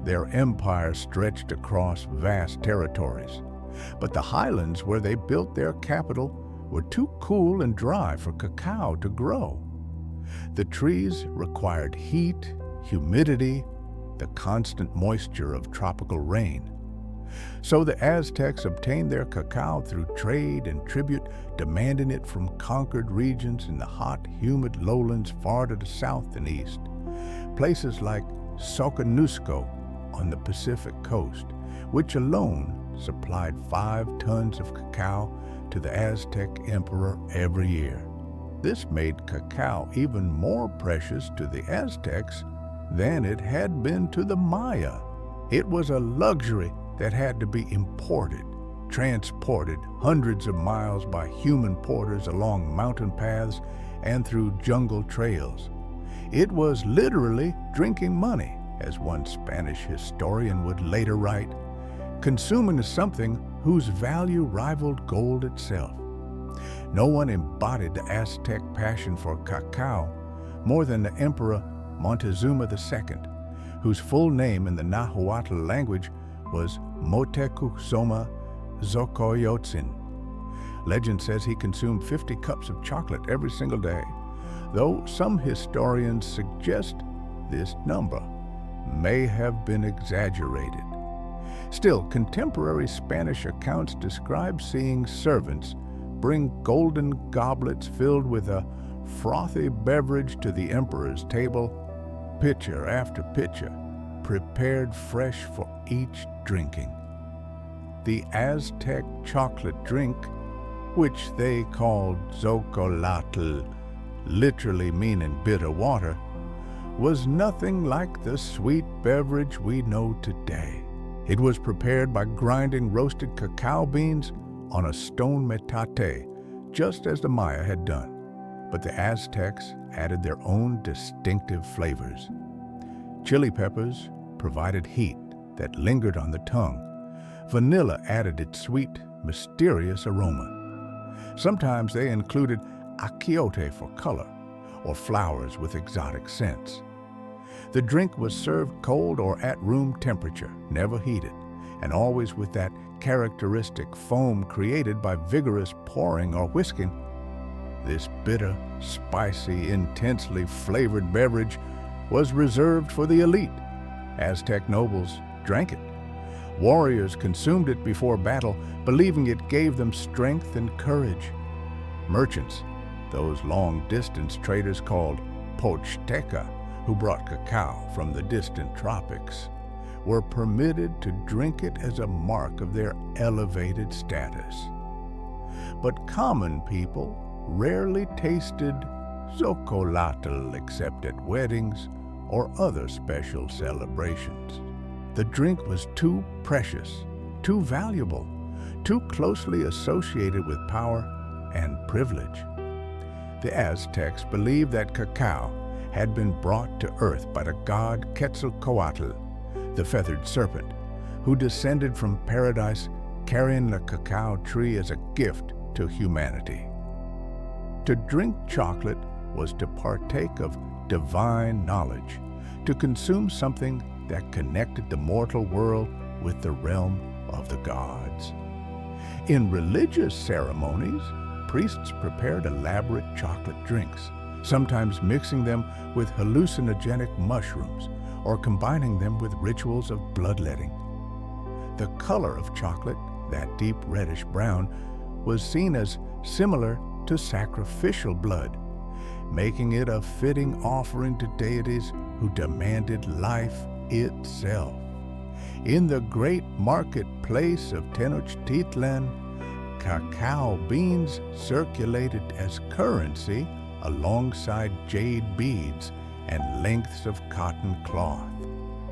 Their empire stretched across vast territories, but the highlands where they built their capital were too cool and dry for cacao to grow. The trees required heat, humidity, the constant moisture of tropical rain. So the Aztecs obtained their cacao through trade and tribute, demanding it from conquered regions in the hot, humid lowlands far to the south and east. Places like Soconusco on the Pacific coast, which alone supplied 5 tons of cacao to the Aztec emperor every year. This made cacao even more precious to the Aztecs than it had been to the Maya. It was a luxury that had to be imported, transported hundreds of miles by human porters along mountain paths and through jungle trails. It was literally drinking money, as one Spanish historian would later write, consuming something whose value rivaled gold itself. No one embodied the Aztec passion for cacao more than the Emperor Montezuma II, whose full name in the Nahuatl language was Moctezuma Xocoyotzin. Legend says he consumed 50 cups of chocolate every single day, though some historians suggest this number may have been exaggerated. Still, contemporary Spanish accounts describe seeing servants bring golden goblets filled with a frothy beverage to the emperor's table, pitcher after pitcher, prepared fresh for each drinking. The Aztec chocolate drink which they called zocolatl, literally meaning bitter water, was nothing like the sweet beverage we know today. It was prepared by grinding roasted cacao beans on a stone metate, just as the Maya had done, but the Aztecs added their own distinctive flavors. Chili peppers provided heat that lingered on the tongue. Vanilla added its sweet, mysterious aroma. Sometimes they included achiote for color, or flowers with exotic scents. The drink was served cold or at room temperature, never heated, and always with that characteristic foam created by vigorous pouring or whisking. This bitter, spicy, intensely flavored beverage was reserved for the elite. Aztec nobles drank it. Warriors consumed it before battle, believing it gave them strength and courage. Merchants, those long-distance traders called Pochteca, who brought cacao from the distant tropics, were permitted to drink it as a mark of their elevated status. But common people rarely tasted zocolatl except at weddings or other special celebrations. The drink was too precious, too valuable, too closely associated with power and privilege. The Aztecs believed that cacao had been brought to earth by the god Quetzalcoatl, the feathered serpent, who descended from paradise carrying the cacao tree as a gift to humanity. To drink chocolate was to partake of divine knowledge, to consume something that connected the mortal world with the realm of the gods. In religious ceremonies, priests prepared elaborate chocolate drinks, sometimes mixing them with hallucinogenic mushrooms or combining them with rituals of bloodletting. The color of chocolate, that deep reddish brown, was seen as similar to sacrificial blood, making it a fitting offering to deities who demanded life itself. In the great marketplace of Tenochtitlan, cacao beans circulated as currency alongside jade beads and lengths of cotton cloth.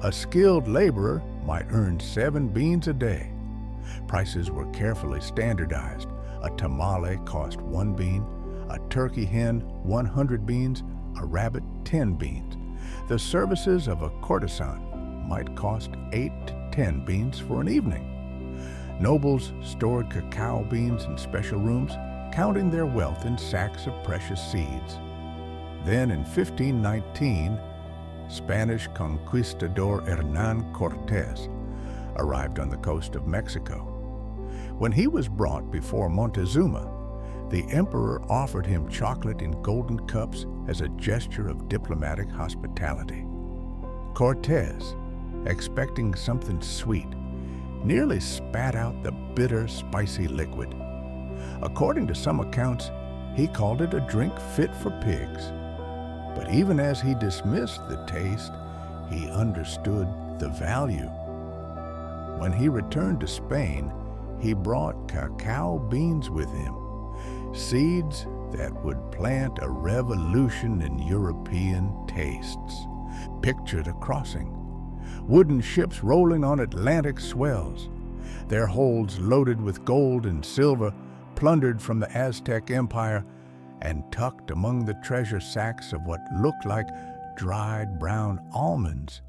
A skilled laborer might earn 7 beans a day. Prices were carefully standardized. A tamale cost 1 bean, a turkey hen 100 beans, a rabbit 10 beans. The services of a courtesan might cost 8 to 10 beans for an evening. Nobles stored cacao beans in special rooms, counting their wealth in sacks of precious seeds. Then in 1519, Spanish conquistador Hernán Cortés arrived on the coast of Mexico. When he was brought before Montezuma, the emperor offered him chocolate in golden cups as a gesture of diplomatic hospitality. Cortés, expecting something sweet, nearly spat out the bitter, spicy liquid. According to some accounts, he called it a drink fit for pigs. But even as he dismissed the taste, he understood the value. When he returned to Spain, he brought cacao beans with him, seeds that would plant a revolution in European tastes. Picture the crossing. Wooden ships rolling on Atlantic swells, their holds loaded with gold and silver plundered from the Aztec Empire and tucked among the treasure sacks of what looked like dried brown almonds.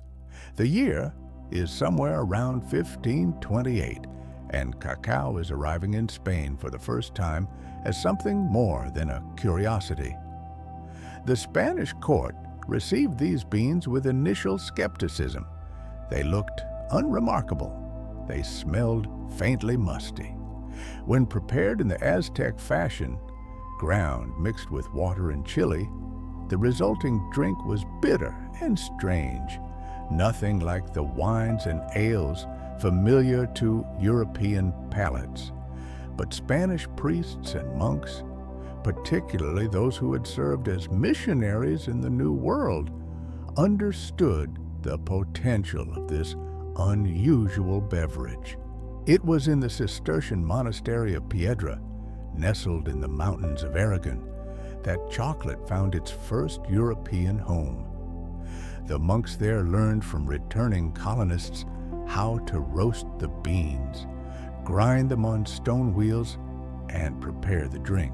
The year is somewhere around 1528, and cacao is arriving in Spain for the first time as something more than a curiosity. The Spanish court received these beans with initial skepticism. They looked unremarkable. They smelled faintly musty. When prepared in the Aztec fashion, ground mixed with water and chili, the resulting drink was bitter and strange, nothing like the wines and ales familiar to European palates. But Spanish priests and monks, particularly those who had served as missionaries in the New World, understood the potential of this unusual beverage. It was in the Cistercian monastery of Piedra, nestled in the mountains of Aragon, that chocolate found its first European home. The monks there learned from returning colonists how to roast the beans, grind them on stone wheels, and prepare the drink.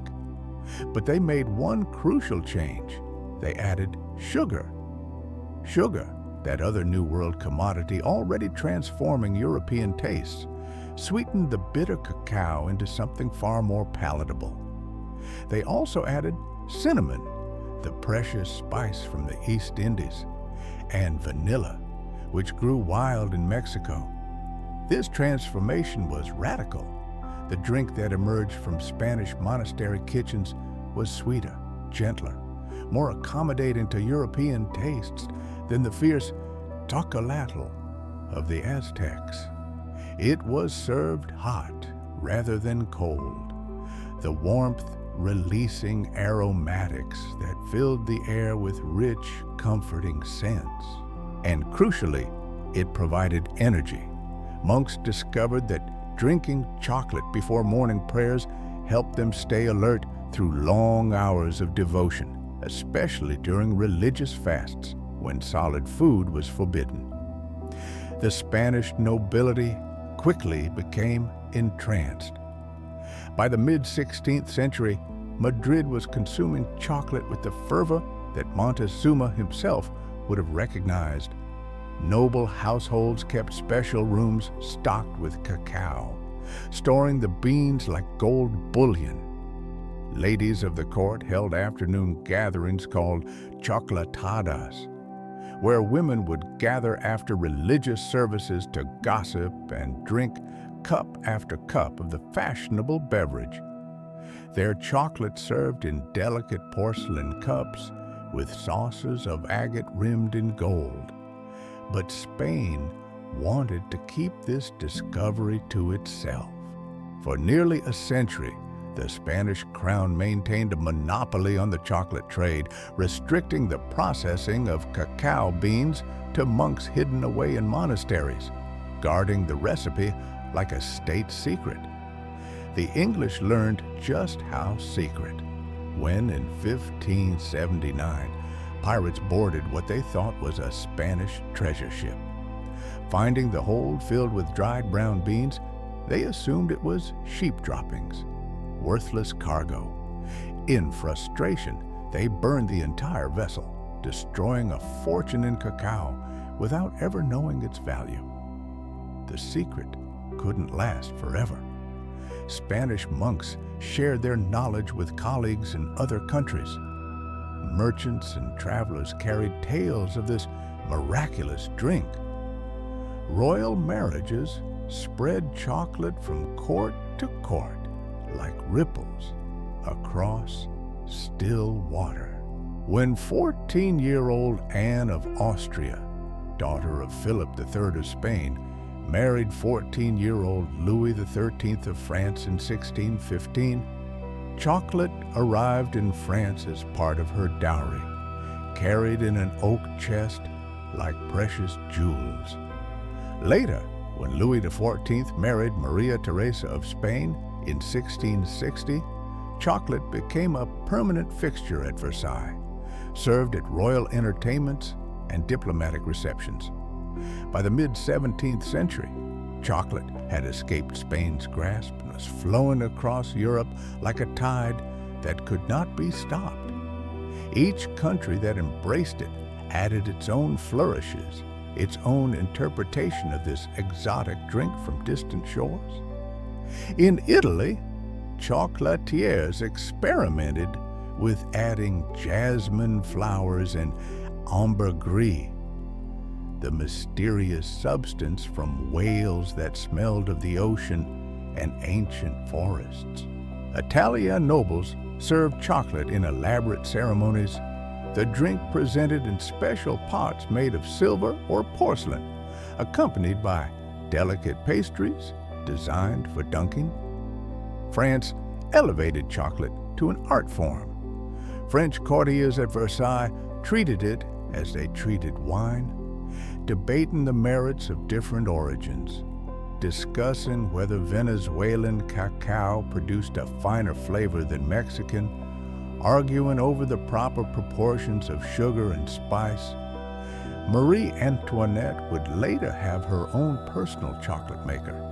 But they made one crucial change. They added sugar. Sugar, that other New World commodity already transforming European tastes, sweetened the bitter cacao into something far more palatable. They also added cinnamon, the precious spice from the East Indies, and vanilla, which grew wild in Mexico. This transformation was radical. The drink that emerged from Spanish monastery kitchens was sweeter, gentler, more accommodating to European tastes than the fierce chocolatl of the Aztecs. It was served hot rather than cold, the warmth releasing aromatics that filled the air with rich, comforting scents. And crucially, it provided energy. Monks discovered that drinking chocolate before morning prayers helped them stay alert through long hours of devotion, especially during religious fasts when solid food was forbidden. The Spanish nobility quickly became entranced. By the mid-16th century, Madrid was consuming chocolate with the fervor that Montezuma himself would have recognized. Noble households kept special rooms stocked with cacao, storing the beans like gold bullion. Ladies of the court held afternoon gatherings called chocolatadas, where women would gather after religious services to gossip and drink cup after cup of the fashionable beverage. Their chocolate served in delicate porcelain cups with saucers of agate rimmed in gold. But Spain wanted to keep this discovery to itself. For nearly a century, the Spanish crown maintained a monopoly on the chocolate trade, restricting the processing of cacao beans to monks hidden away in monasteries, guarding the recipe like a state secret. The English learned just how secret when, in 1579, pirates boarded what they thought was a Spanish treasure ship. Finding the hold filled with dried brown beans, they assumed it was sheep droppings, worthless cargo. In frustration, they burned the entire vessel, destroying a fortune in cacao without ever knowing its value. The secret couldn't last forever. Spanish monks shared their knowledge with colleagues in other countries. Merchants and travelers carried tales of this miraculous drink. Royal marriages spread chocolate from court to court like ripples across still water. When 14-year-old Anne of Austria, daughter of Philip III of Spain, married 14-year-old Louis XIII of France in 1615, chocolate arrived in France as part of her dowry, carried in an oak chest like precious jewels. Later, when Louis XIV married Maria Theresa of Spain in 1660, chocolate became a permanent fixture at Versailles, served at royal entertainments and diplomatic receptions. By the mid-17th century, chocolate had escaped Spain's grasp and was flowing across Europe like a tide that could not be stopped. Each country that embraced it added its own flourishes, its own interpretation of this exotic drink from distant shores. In Italy, chocolatiers experimented with adding jasmine flowers and ambergris, the mysterious substance from whales that smelled of the ocean and ancient forests. Italian nobles served chocolate in elaborate ceremonies, the drink presented in special pots made of silver or porcelain, accompanied by delicate pastries designed for dunking. France elevated chocolate to an art form. French courtiers at Versailles treated it as they treated wine, debating the merits of different origins. discussing whether Venezuelan cacao produced a finer flavor than Mexican, arguing over the proper proportions of sugar and spice. Marie Antoinette would later have her own personal chocolate maker,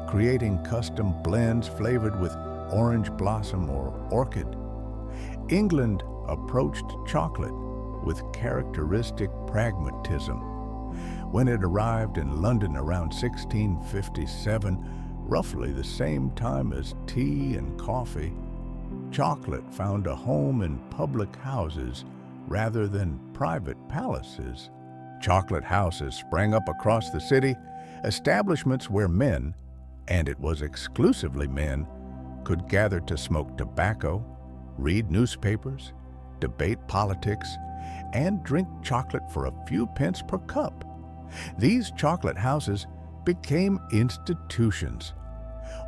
creating custom blends flavored with orange blossom or orchid. England approached chocolate with characteristic pragmatism. When it arrived in London around 1657, roughly the same time as tea and coffee, chocolate found a home in public houses rather than private palaces. Chocolate houses sprang up across the city, establishments where men, and it was exclusively men, could gather to smoke tobacco, read newspapers, debate politics, and drink chocolate for a few pence per cup. These chocolate houses became institutions.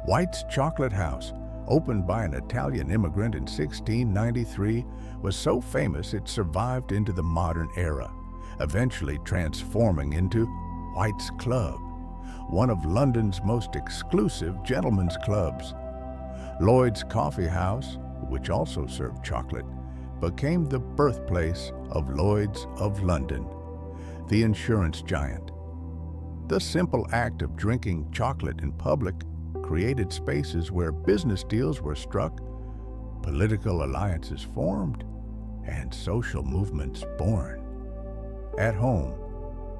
White's Chocolate House, opened by an Italian immigrant in 1693, was so famous it survived into the modern era, eventually transforming into White's Club, one of London's most exclusive gentlemen's clubs. Lloyd's Coffee House, which also served chocolate, became the birthplace of Lloyd's of London, the insurance giant. The simple act of drinking chocolate in public created spaces where business deals were struck, political alliances formed, and social movements born. At home,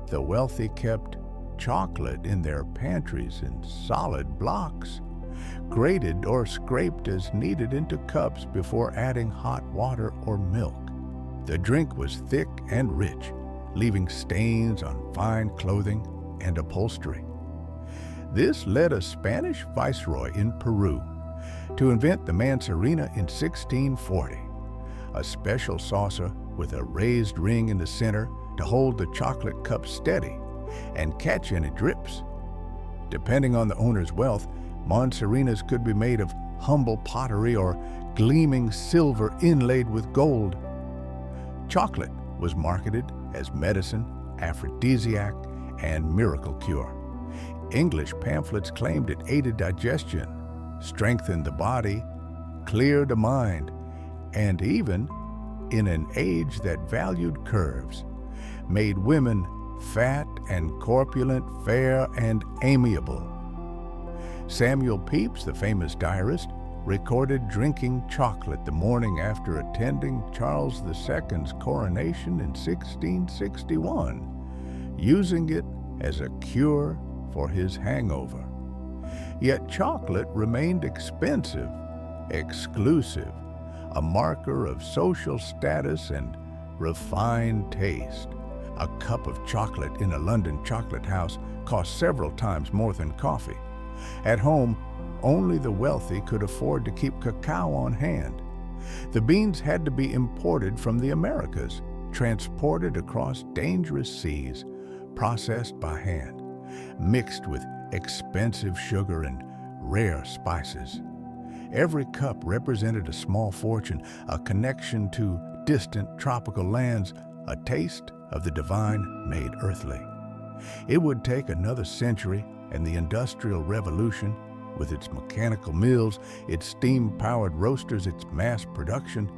the wealthy kept chocolate in their pantries in solid blocks, grated or scraped as needed into cups before adding hot water or milk. The drink was thick and rich, leaving stains on fine clothing and upholstery. This led a Spanish viceroy in Peru to invent the manzarina in 1640, a special saucer with a raised ring in the center to hold the chocolate cup steady and catch any drips. Depending on the owner's wealth, manzarinas could be made of humble pottery or gleaming silver inlaid with gold. Chocolate was marketed as medicine, aphrodisiac, and miracle cure. English pamphlets claimed it aided digestion, strengthened the body, cleared the mind, and even, in an age that valued curves, made women fat and corpulent, fair and amiable. Samuel Pepys, the famous diarist, recorded drinking chocolate the morning after attending Charles II's coronation in 1661, using it as a cure for his hangover. Yet chocolate remained expensive, exclusive, a marker of social status and refined taste. A cup of chocolate in a London chocolate house cost several times more than coffee. At home, only the wealthy could afford to keep cacao on hand. The beans had to be imported from the Americas, transported across dangerous seas, processed by hand, mixed with expensive sugar and rare spices. Every cup represented a small fortune, a connection to distant tropical lands, a taste of the divine made earthly. It would take another century and the Industrial Revolution, with its mechanical mills, its steam-powered roasters, its mass production,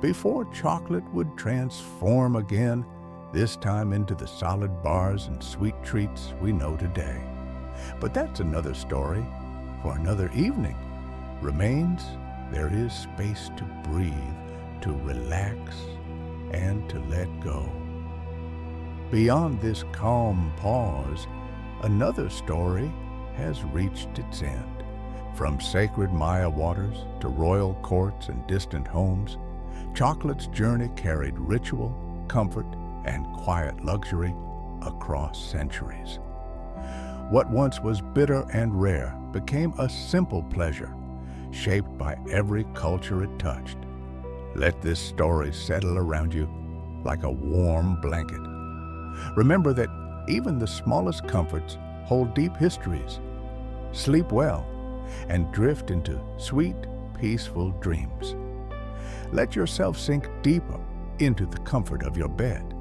before chocolate would transform again, this time into the solid bars and sweet treats we know today. But that's another story for another evening. Remains there is space to breathe, to relax, and to let go. Beyond this calm pause, another story has reached its end. From sacred Maya waters to royal courts and distant homes, chocolate's journey carried ritual, comfort, and quiet luxury across centuries. What once was bitter and rare became a simple pleasure, shaped by every culture it touched. Let this story settle around you like a warm blanket. Remember that even the smallest comforts hold deep histories. Sleep well and drift into sweet, peaceful dreams. Let yourself sink deeper into the comfort of your bed.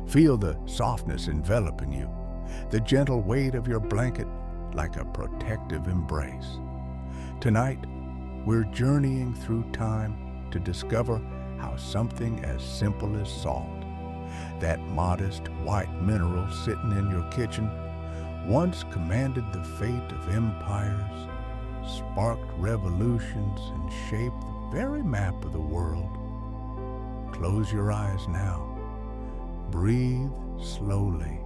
Feel the softness enveloping you, the gentle weight of your blanket, like a protective embrace. Tonight, we're journeying through time to discover how something as simple as salt, that modest white mineral sitting in your kitchen, once commanded the fate of empires, sparked revolutions, and shaped the very map of the world. Close your eyes now. Breathe slowly.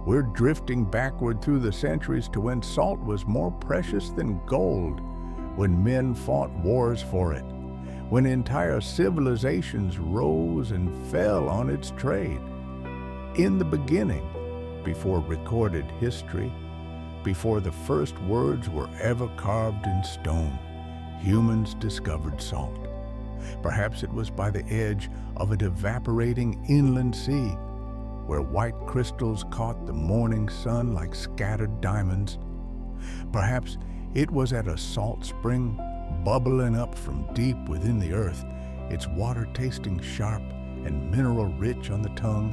We're drifting backward through the centuries to when salt was more precious than gold, when men fought wars for it, when entire civilizations rose and fell on its trade. In the beginning, before recorded history, before the first words were ever carved in stone, humans discovered salt. Perhaps it was by the edge of an evaporating inland sea, where white crystals caught the morning sun like scattered diamonds. Perhaps it was at a salt spring bubbling up from deep within the earth, its water tasting sharp and mineral-rich on the tongue.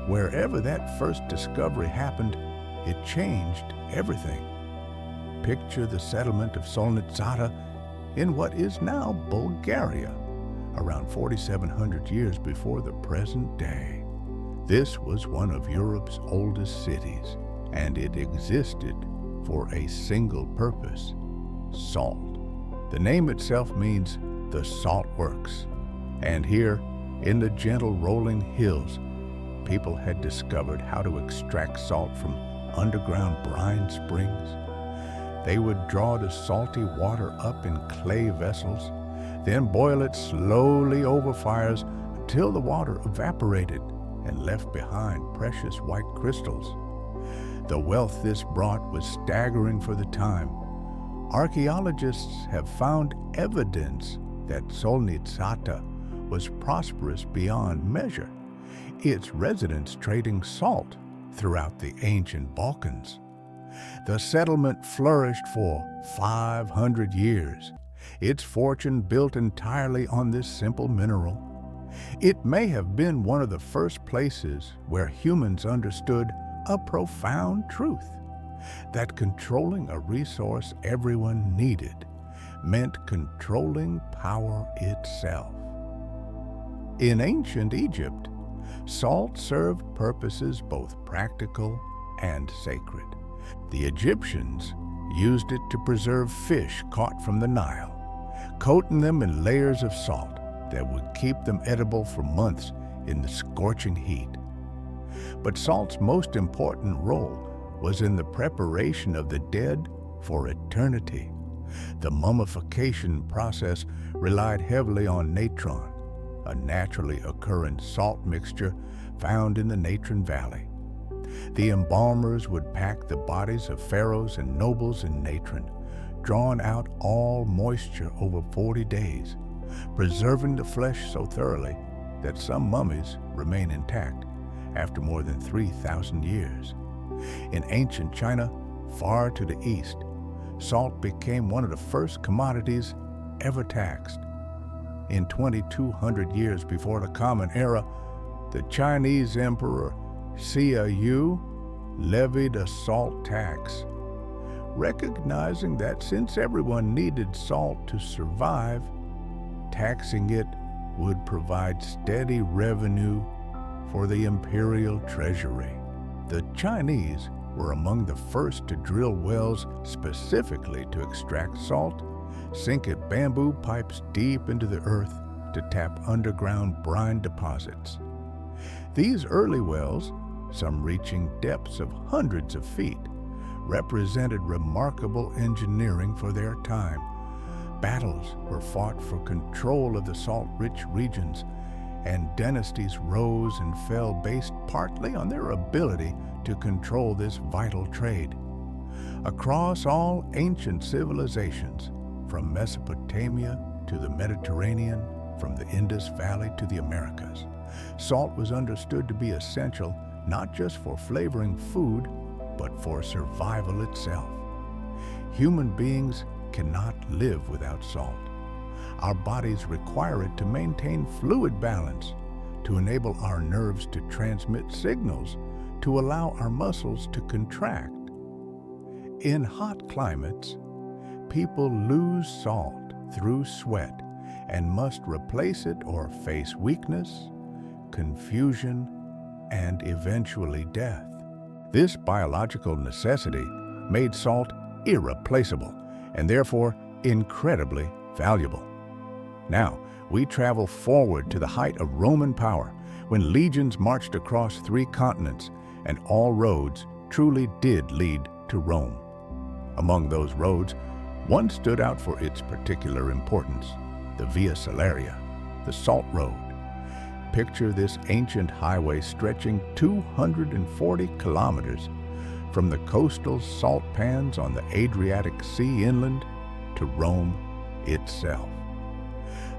Wherever that first discovery happened, it changed everything. Picture the settlement of Solnitsata in what is now Bulgaria, around 4,700 years before the present day. This was one of Europe's oldest cities, and it existed for a single purpose: salt. The name itself means the salt works, and here, in the gentle rolling hills, people had discovered how to extract salt from underground brine springs. They would draw the salty water up in clay vessels, then boil it slowly over fires until the water evaporated and left behind precious white crystals. The wealth this brought was staggering for the time. Archaeologists have found evidence that Solnitsata was prosperous beyond measure, its residents trading salt throughout the ancient Balkans. The settlement flourished for 500 years, its fortune built entirely on this simple mineral. It may have been one of the first places where humans understood a profound truth: that controlling a resource everyone needed meant controlling power itself. In ancient Egypt, salt served purposes both practical and sacred. The Egyptians used it to preserve fish caught from the Nile, coating them in layers of salt that would keep them edible for months in the scorching heat. But salt's most important role was in the preparation of the dead for eternity. The mummification process relied heavily on natron, a naturally occurring salt mixture found in the Natron Valley. The embalmers would pack the bodies of pharaohs and nobles in natron, drawing out all moisture over 40 days, preserving the flesh so thoroughly that some mummies remain intact after more than 3,000 years. In ancient China, far to the east, salt became one of the first commodities ever taxed. In 2,200 years before the Common Era, the Chinese Emperor Xia Yu levied a salt tax, recognizing that since everyone needed salt to survive, taxing it would provide steady revenue for the imperial treasury. The Chinese were among the first to drill wells specifically to extract salt, sink it bamboo pipes deep into the earth to tap underground brine deposits. These early wells, some reaching depths of hundreds of feet, represented remarkable engineering for their time. Battles were fought for control of the salt-rich regions, and dynasties rose and fell based partly on their ability to control this vital trade. Across all ancient civilizations, from Mesopotamia to the Mediterranean, from the Indus Valley to the Americas, salt was understood to be essential not just for flavoring food, but for survival itself. Human beings cannot live without salt. Our bodies require it to maintain fluid balance, to enable our nerves to transmit signals, to allow our muscles to contract. In hot climates, people lose salt through sweat and must replace it or face weakness, confusion, and eventually death. This biological necessity made salt irreplaceable and therefore incredibly valuable. Now, we travel forward to the height of Roman power, when legions marched across 3 continents and all roads truly did lead to Rome. Among those roads, one stood out for its particular importance, the Via Salaria, the Salt Road. Picture this ancient highway stretching 240 kilometers from the coastal salt pans on the Adriatic Sea inland to Rome itself.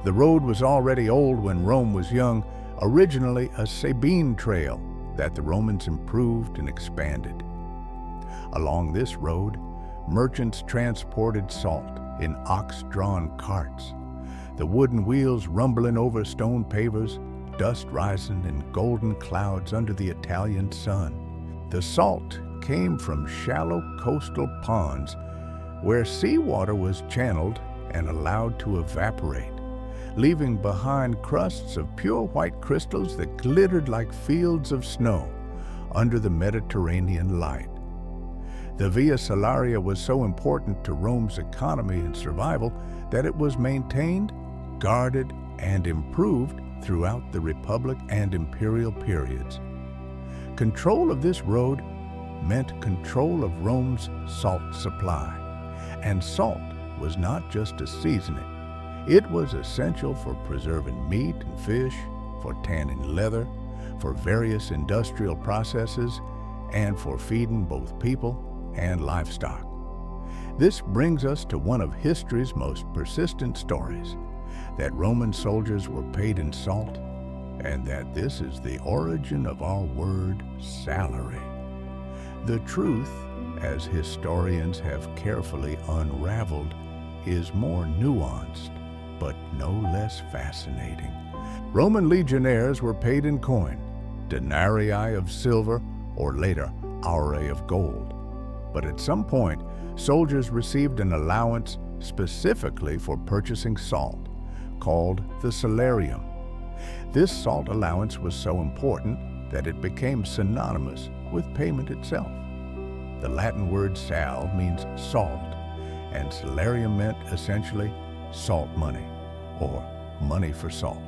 The road was already old when Rome was young, originally a Sabine trail that the Romans improved and expanded. Along this road, merchants transported salt in ox-drawn carts, the wooden wheels rumbling over stone pavers, dust rising in golden clouds under the Italian sun. The salt came from shallow coastal ponds where seawater was channeled and allowed to evaporate, leaving behind crusts of pure white crystals that glittered like fields of snow under the Mediterranean light. The Via Salaria was so important to Rome's economy and survival that it was maintained, guarded, and improved throughout the Republic and imperial periods. Control of this road meant control of Rome's salt supply, and salt was not just a seasoning. It was essential for preserving meat and fish, for tanning leather, for various industrial processes, and for feeding both people and livestock. This brings us to one of history's most persistent stories, that Roman soldiers were paid in salt, and that this is the origin of our word salary. The truth, as historians have carefully unraveled, is more nuanced, but no less fascinating. Roman legionnaires were paid in coin, denarii of silver, or later, aurae of gold. But at some point, soldiers received an allowance specifically for purchasing salt, called the salarium. This salt allowance was so important that it became synonymous with payment itself. The Latin word sal means salt, and salarium meant essentially salt money, or money for salt.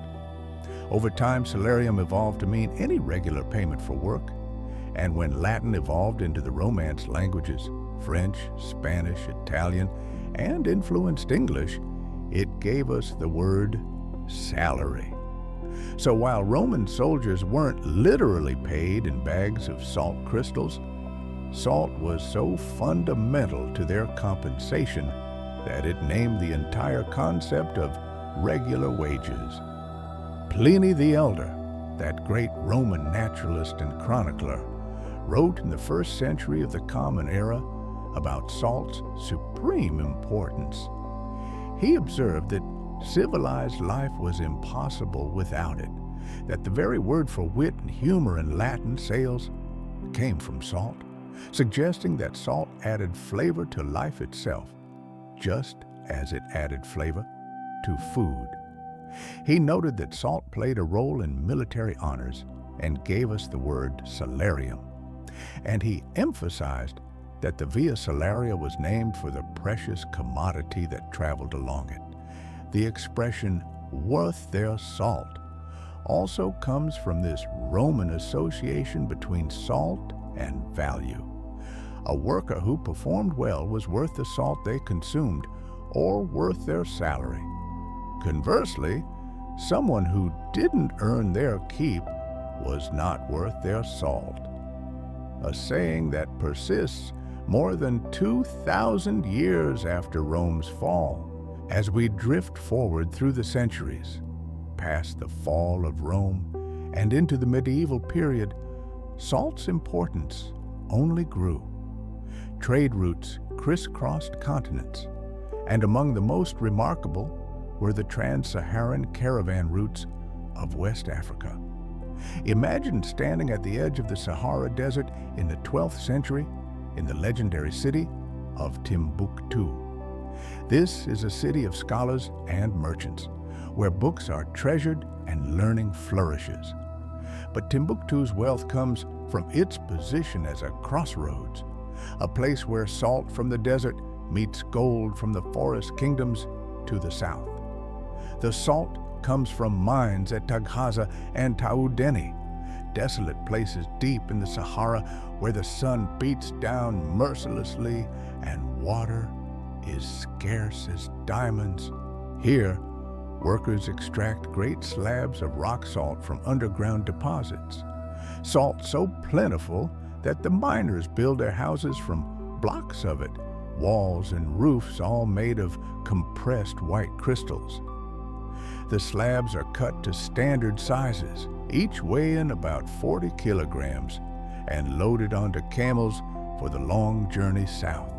Over time, salarium evolved to mean any regular payment for work, and when Latin evolved into the Romance languages, French, Spanish, Italian, and influenced English, it gave us the word salary. So while Roman soldiers weren't literally paid in bags of salt crystals, salt was so fundamental to their compensation that it named the entire concept of regular wages. Pliny the Elder, that great Roman naturalist and chronicler, wrote in the 1st century of the Common Era about salt's supreme importance. He observed that civilized life was impossible without it, that the very word for wit and humor in Latin, sales, came from salt, suggesting that salt added flavor to life itself, just as it added flavor to food. He noted that salt played a role in military honors and gave us the word salarium. And he emphasized that the Via Salaria was named for the precious commodity that traveled along it. The expression, worth their salt, also comes from this Roman association between salt and value. A worker who performed well was worth the salt they consumed, or worth their salary. Conversely, someone who didn't earn their keep was not worth their salt. A saying that persists more than 2,000 years after Rome's fall. As we drift forward through the centuries, past the fall of Rome and into the medieval period, salt's importance only grew. Trade routes crisscrossed continents, and among the most remarkable were the trans-Saharan caravan routes of West Africa. Imagine standing at the edge of the Sahara Desert in the 12th century in the legendary city of Timbuktu. This is a city of scholars and merchants, where books are treasured and learning flourishes. But Timbuktu's wealth comes from its position as a crossroads, a place where salt from the desert meets gold from the forest kingdoms to the south. The salt comes from mines at Taghaza and Taoudeni, desolate places deep in the Sahara where the sun beats down mercilessly and water is scarce as diamonds. Here, workers extract great slabs of rock salt from underground deposits, salt so plentiful that the miners build their houses from blocks of it, walls and roofs all made of compressed white crystals. The slabs are cut to standard sizes, each weighing about 40 kilograms, and loaded onto camels for the long journey south.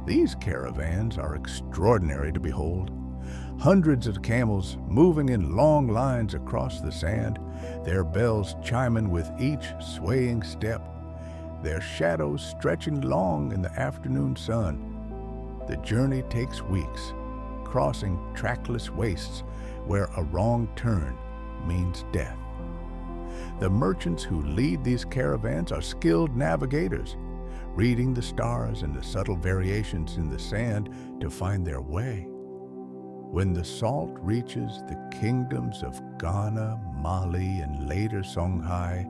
These caravans are extraordinary to behold. Hundreds of camels moving in long lines across the sand, their bells chiming with each swaying step, their shadows stretching long in the afternoon sun. The journey takes weeks, crossing trackless wastes where a wrong turn means death. The merchants who lead these caravans are skilled navigators, reading the stars and the subtle variations in the sand to find their way. When the salt reaches the kingdoms of Ghana, Mali, and later Songhai,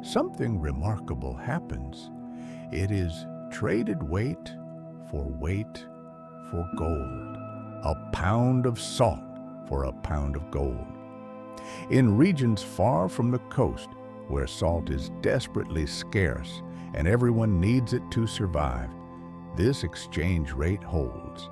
something remarkable happens. It is traded weight for gold. A pound of salt for a pound of gold. In regions far from the coast, where salt is desperately scarce and everyone needs it to survive, this exchange rate holds.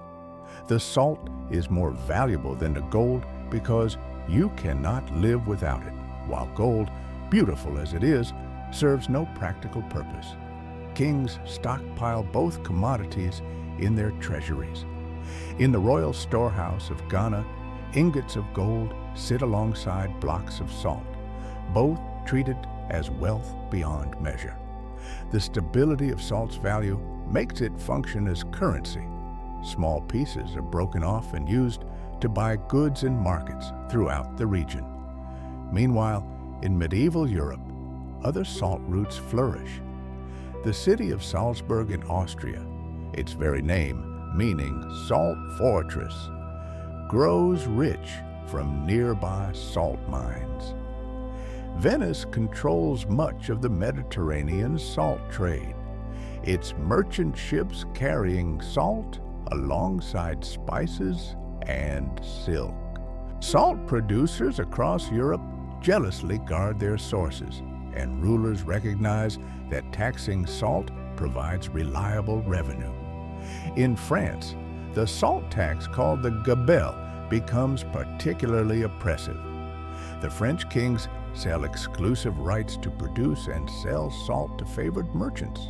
The salt is more valuable than the gold because you cannot live without it, while gold, beautiful as it is, serves no practical purpose. Kings stockpile both commodities in their treasuries. In the royal storehouse of Ghana, ingots of gold sit alongside blocks of salt, both treated as wealth beyond measure. The stability of salt's value makes it function as currency. Small pieces are broken off and used to buy goods in markets throughout the region. Meanwhile, in medieval Europe, other salt routes flourish. The city of Salzburg in Austria, its very name meaning salt fortress, grows rich from nearby salt mines. Venice controls much of the Mediterranean salt trade, its merchant ships carrying salt alongside spices and silk. Salt producers across Europe jealously guard their sources, and rulers recognize that taxing salt provides reliable revenue. In France, the salt tax called the gabelle becomes particularly oppressive. The French kings sell exclusive rights to produce and sell salt to favored merchants,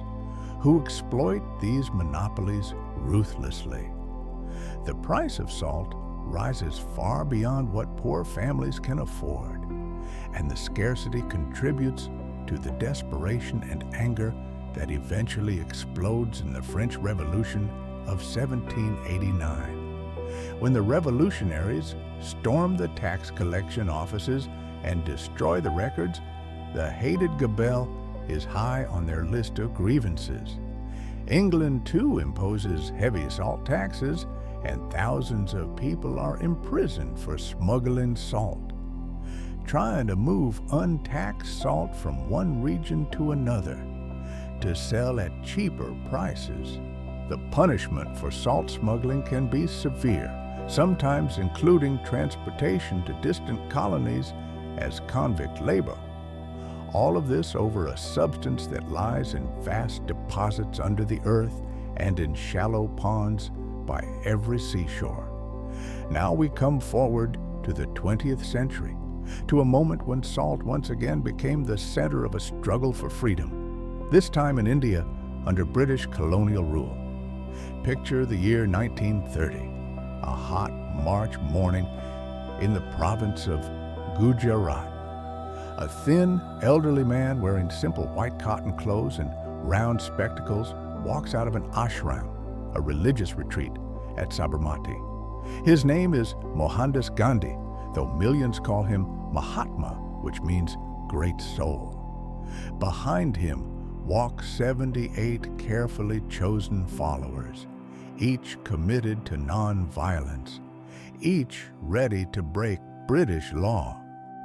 who exploit these monopolies ruthlessly. The price of salt rises far beyond what poor families can afford, and the scarcity contributes to the desperation and anger that eventually explodes in the French Revolution of 1789. When the revolutionaries storm the tax collection offices and destroy the records, the hated gabelle is high on their list of grievances. England, too, imposes heavy salt taxes, and thousands of people are imprisoned for smuggling salt. Trying to move untaxed salt from one region to another to sell at cheaper prices. The punishment for salt smuggling can be severe, sometimes including transportation to distant colonies as convict labor. All of this over a substance that lies in vast deposits under the earth and in shallow ponds by every seashore. Now we come forward to the 20th century, to a moment when salt once again became the center of a struggle for freedom, this time in India under British colonial rule. Picture the year 1930, a hot March morning in the province of Gujarat. A thin, elderly man wearing simple white cotton clothes and round spectacles walks out of an ashram, a religious retreat at Sabarmati. His name is Mohandas Gandhi, though millions call him Mahatma, which means great soul. Behind him walk 78 carefully chosen followers, each committed to non-violence, each ready to break British law.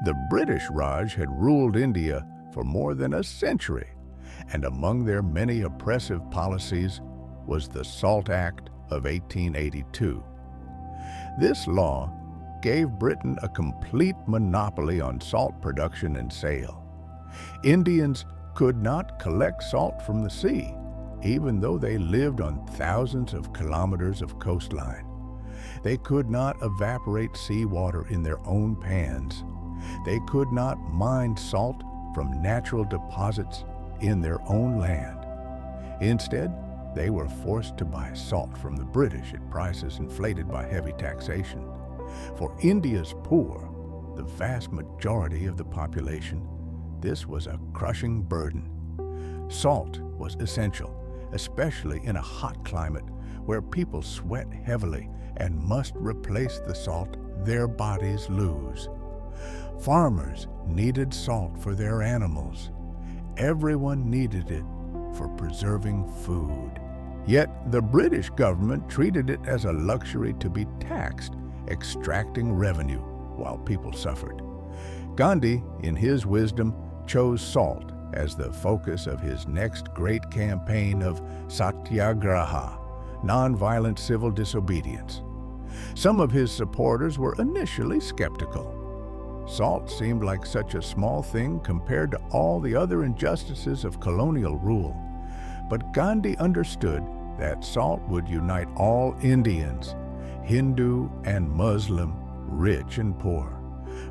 The British Raj had ruled India for more than a century, and among their many oppressive policies was the Salt Act of 1882. This law gave Britain a complete monopoly on salt production and sale. Indians could not collect salt from the sea, even though they lived on thousands of kilometers of coastline. They could not evaporate seawater in their own pans. They could not mine salt from natural deposits in their own land. Instead, they were forced to buy salt from the British at prices inflated by heavy taxation. For India's poor, the vast majority of the population, this was a crushing burden. Salt was essential, especially in a hot climate where people sweat heavily and must replace the salt their bodies lose. Farmers needed salt for their animals. Everyone needed it for preserving food. Yet the British government treated it as a luxury to be taxed, extracting revenue while people suffered. Gandhi, in his wisdom, chose salt as the focus of his next great campaign of satyagraha, nonviolent civil disobedience. Some of his supporters were initially skeptical. Salt seemed like such a small thing compared to all the other injustices of colonial rule. But Gandhi understood that salt would unite all Indians, Hindu and Muslim, rich and poor,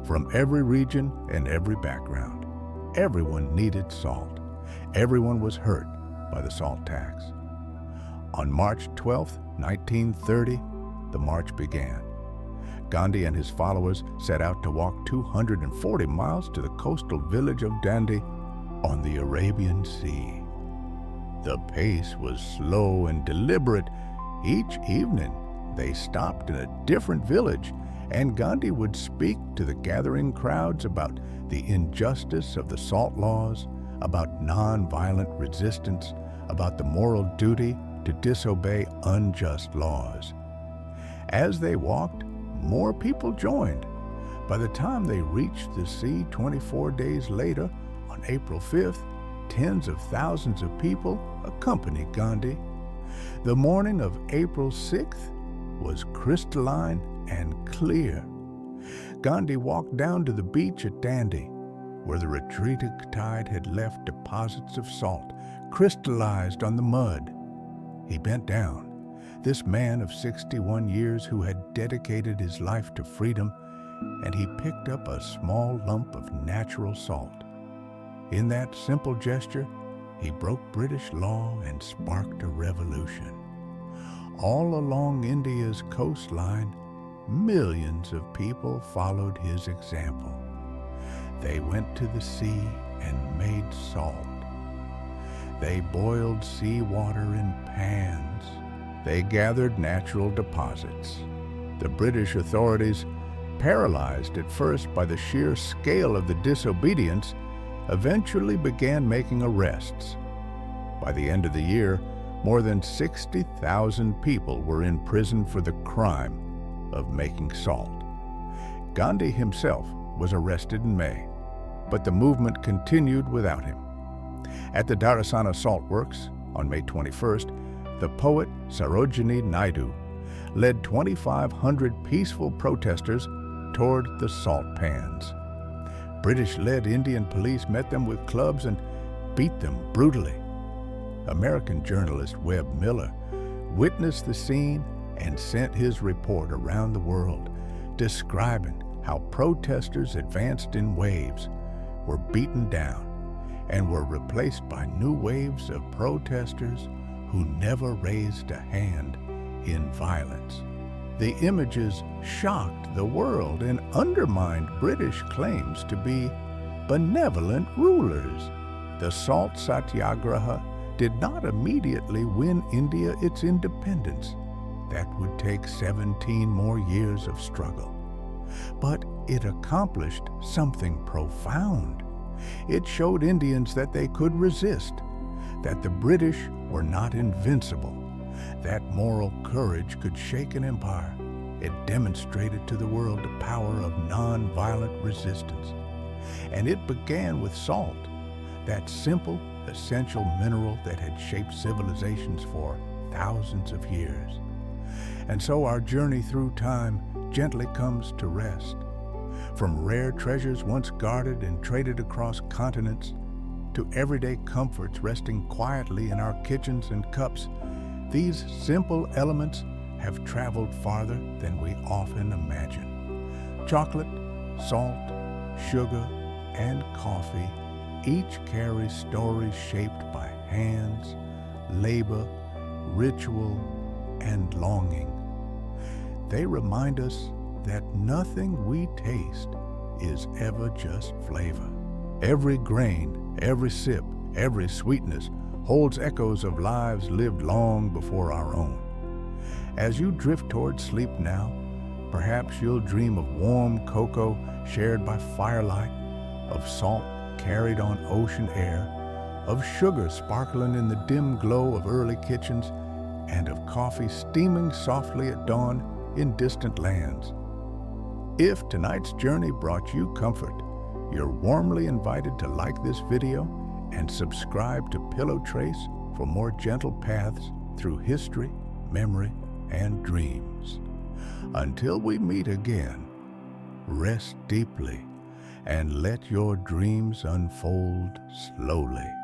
from every region and every background. Everyone needed salt. Everyone was hurt by the salt tax. On March 12, 1930, the march began. Gandhi and his followers set out to walk 240 miles to the coastal village of Dandi on the Arabian Sea. The pace was slow and deliberate. Each evening, they stopped in a different village, and Gandhi would speak to the gathering crowds about the injustice of the salt laws, about non-violent resistance, about the moral duty to disobey unjust laws. As they walked, more people joined. By the time they reached the sea 24 days later, on April 5th, tens of thousands of people accompanied Gandhi. The morning of April 6th was crystalline and clear. Gandhi walked down to the beach at Dandi, where the retreating tide had left deposits of salt crystallized on the mud. He bent down. This man of 61 years who had dedicated his life to freedom, and he picked up a small lump of natural salt. In that simple gesture, he broke British law and sparked a revolution. All along India's coastline, millions of people followed his example. They went to the sea and made salt. They boiled seawater in pans. They gathered natural deposits. The British authorities, paralyzed at first by the sheer scale of the disobedience, eventually began making arrests. By the end of the year, more than 60,000 people were in prison for the crime of making salt. Gandhi himself was arrested in May, but the movement continued without him. At the Dharasana Salt Works, on May 21st, the poet Sarojini Naidu led 2,500 peaceful protesters toward the salt pans. British-led Indian police met them with clubs and beat them brutally. American journalist Webb Miller witnessed the scene and sent his report around the world, describing how protesters advanced in waves, were beaten down, and were replaced by new waves of protesters who never raised a hand in violence. The images shocked the world and undermined British claims to be benevolent rulers. The salt satyagraha did not immediately win India its independence. That would take 17 more years of struggle. But it accomplished something profound. It showed Indians that they could resist, that the British were not invincible, that moral courage could shake an empire. It demonstrated to the world the power of nonviolent resistance. And it began with salt, that simple, essential mineral that had shaped civilizations for thousands of years. And so our journey through time gently comes to rest. From rare treasures once guarded and traded across continents, to everyday comforts resting quietly in our kitchens and cups, these simple elements have traveled farther than we often imagine. Chocolate, salt, sugar, and coffee each carry stories shaped by hands, labor, ritual, and longing. They remind us that nothing we taste is ever just flavor. Every grain, every sip, every sweetness holds echoes of lives lived long before our own. As you drift toward sleep now, perhaps you'll dream of warm cocoa shared by firelight, of salt carried on ocean air, of sugar sparkling in the dim glow of early kitchens, and of coffee steaming softly at dawn in distant lands. If tonight's journey brought you comfort, you're warmly invited to like this video and subscribe to Pillow Trace for more gentle paths through history, memory, and dreams. Until we meet again, rest deeply and let your dreams unfold slowly.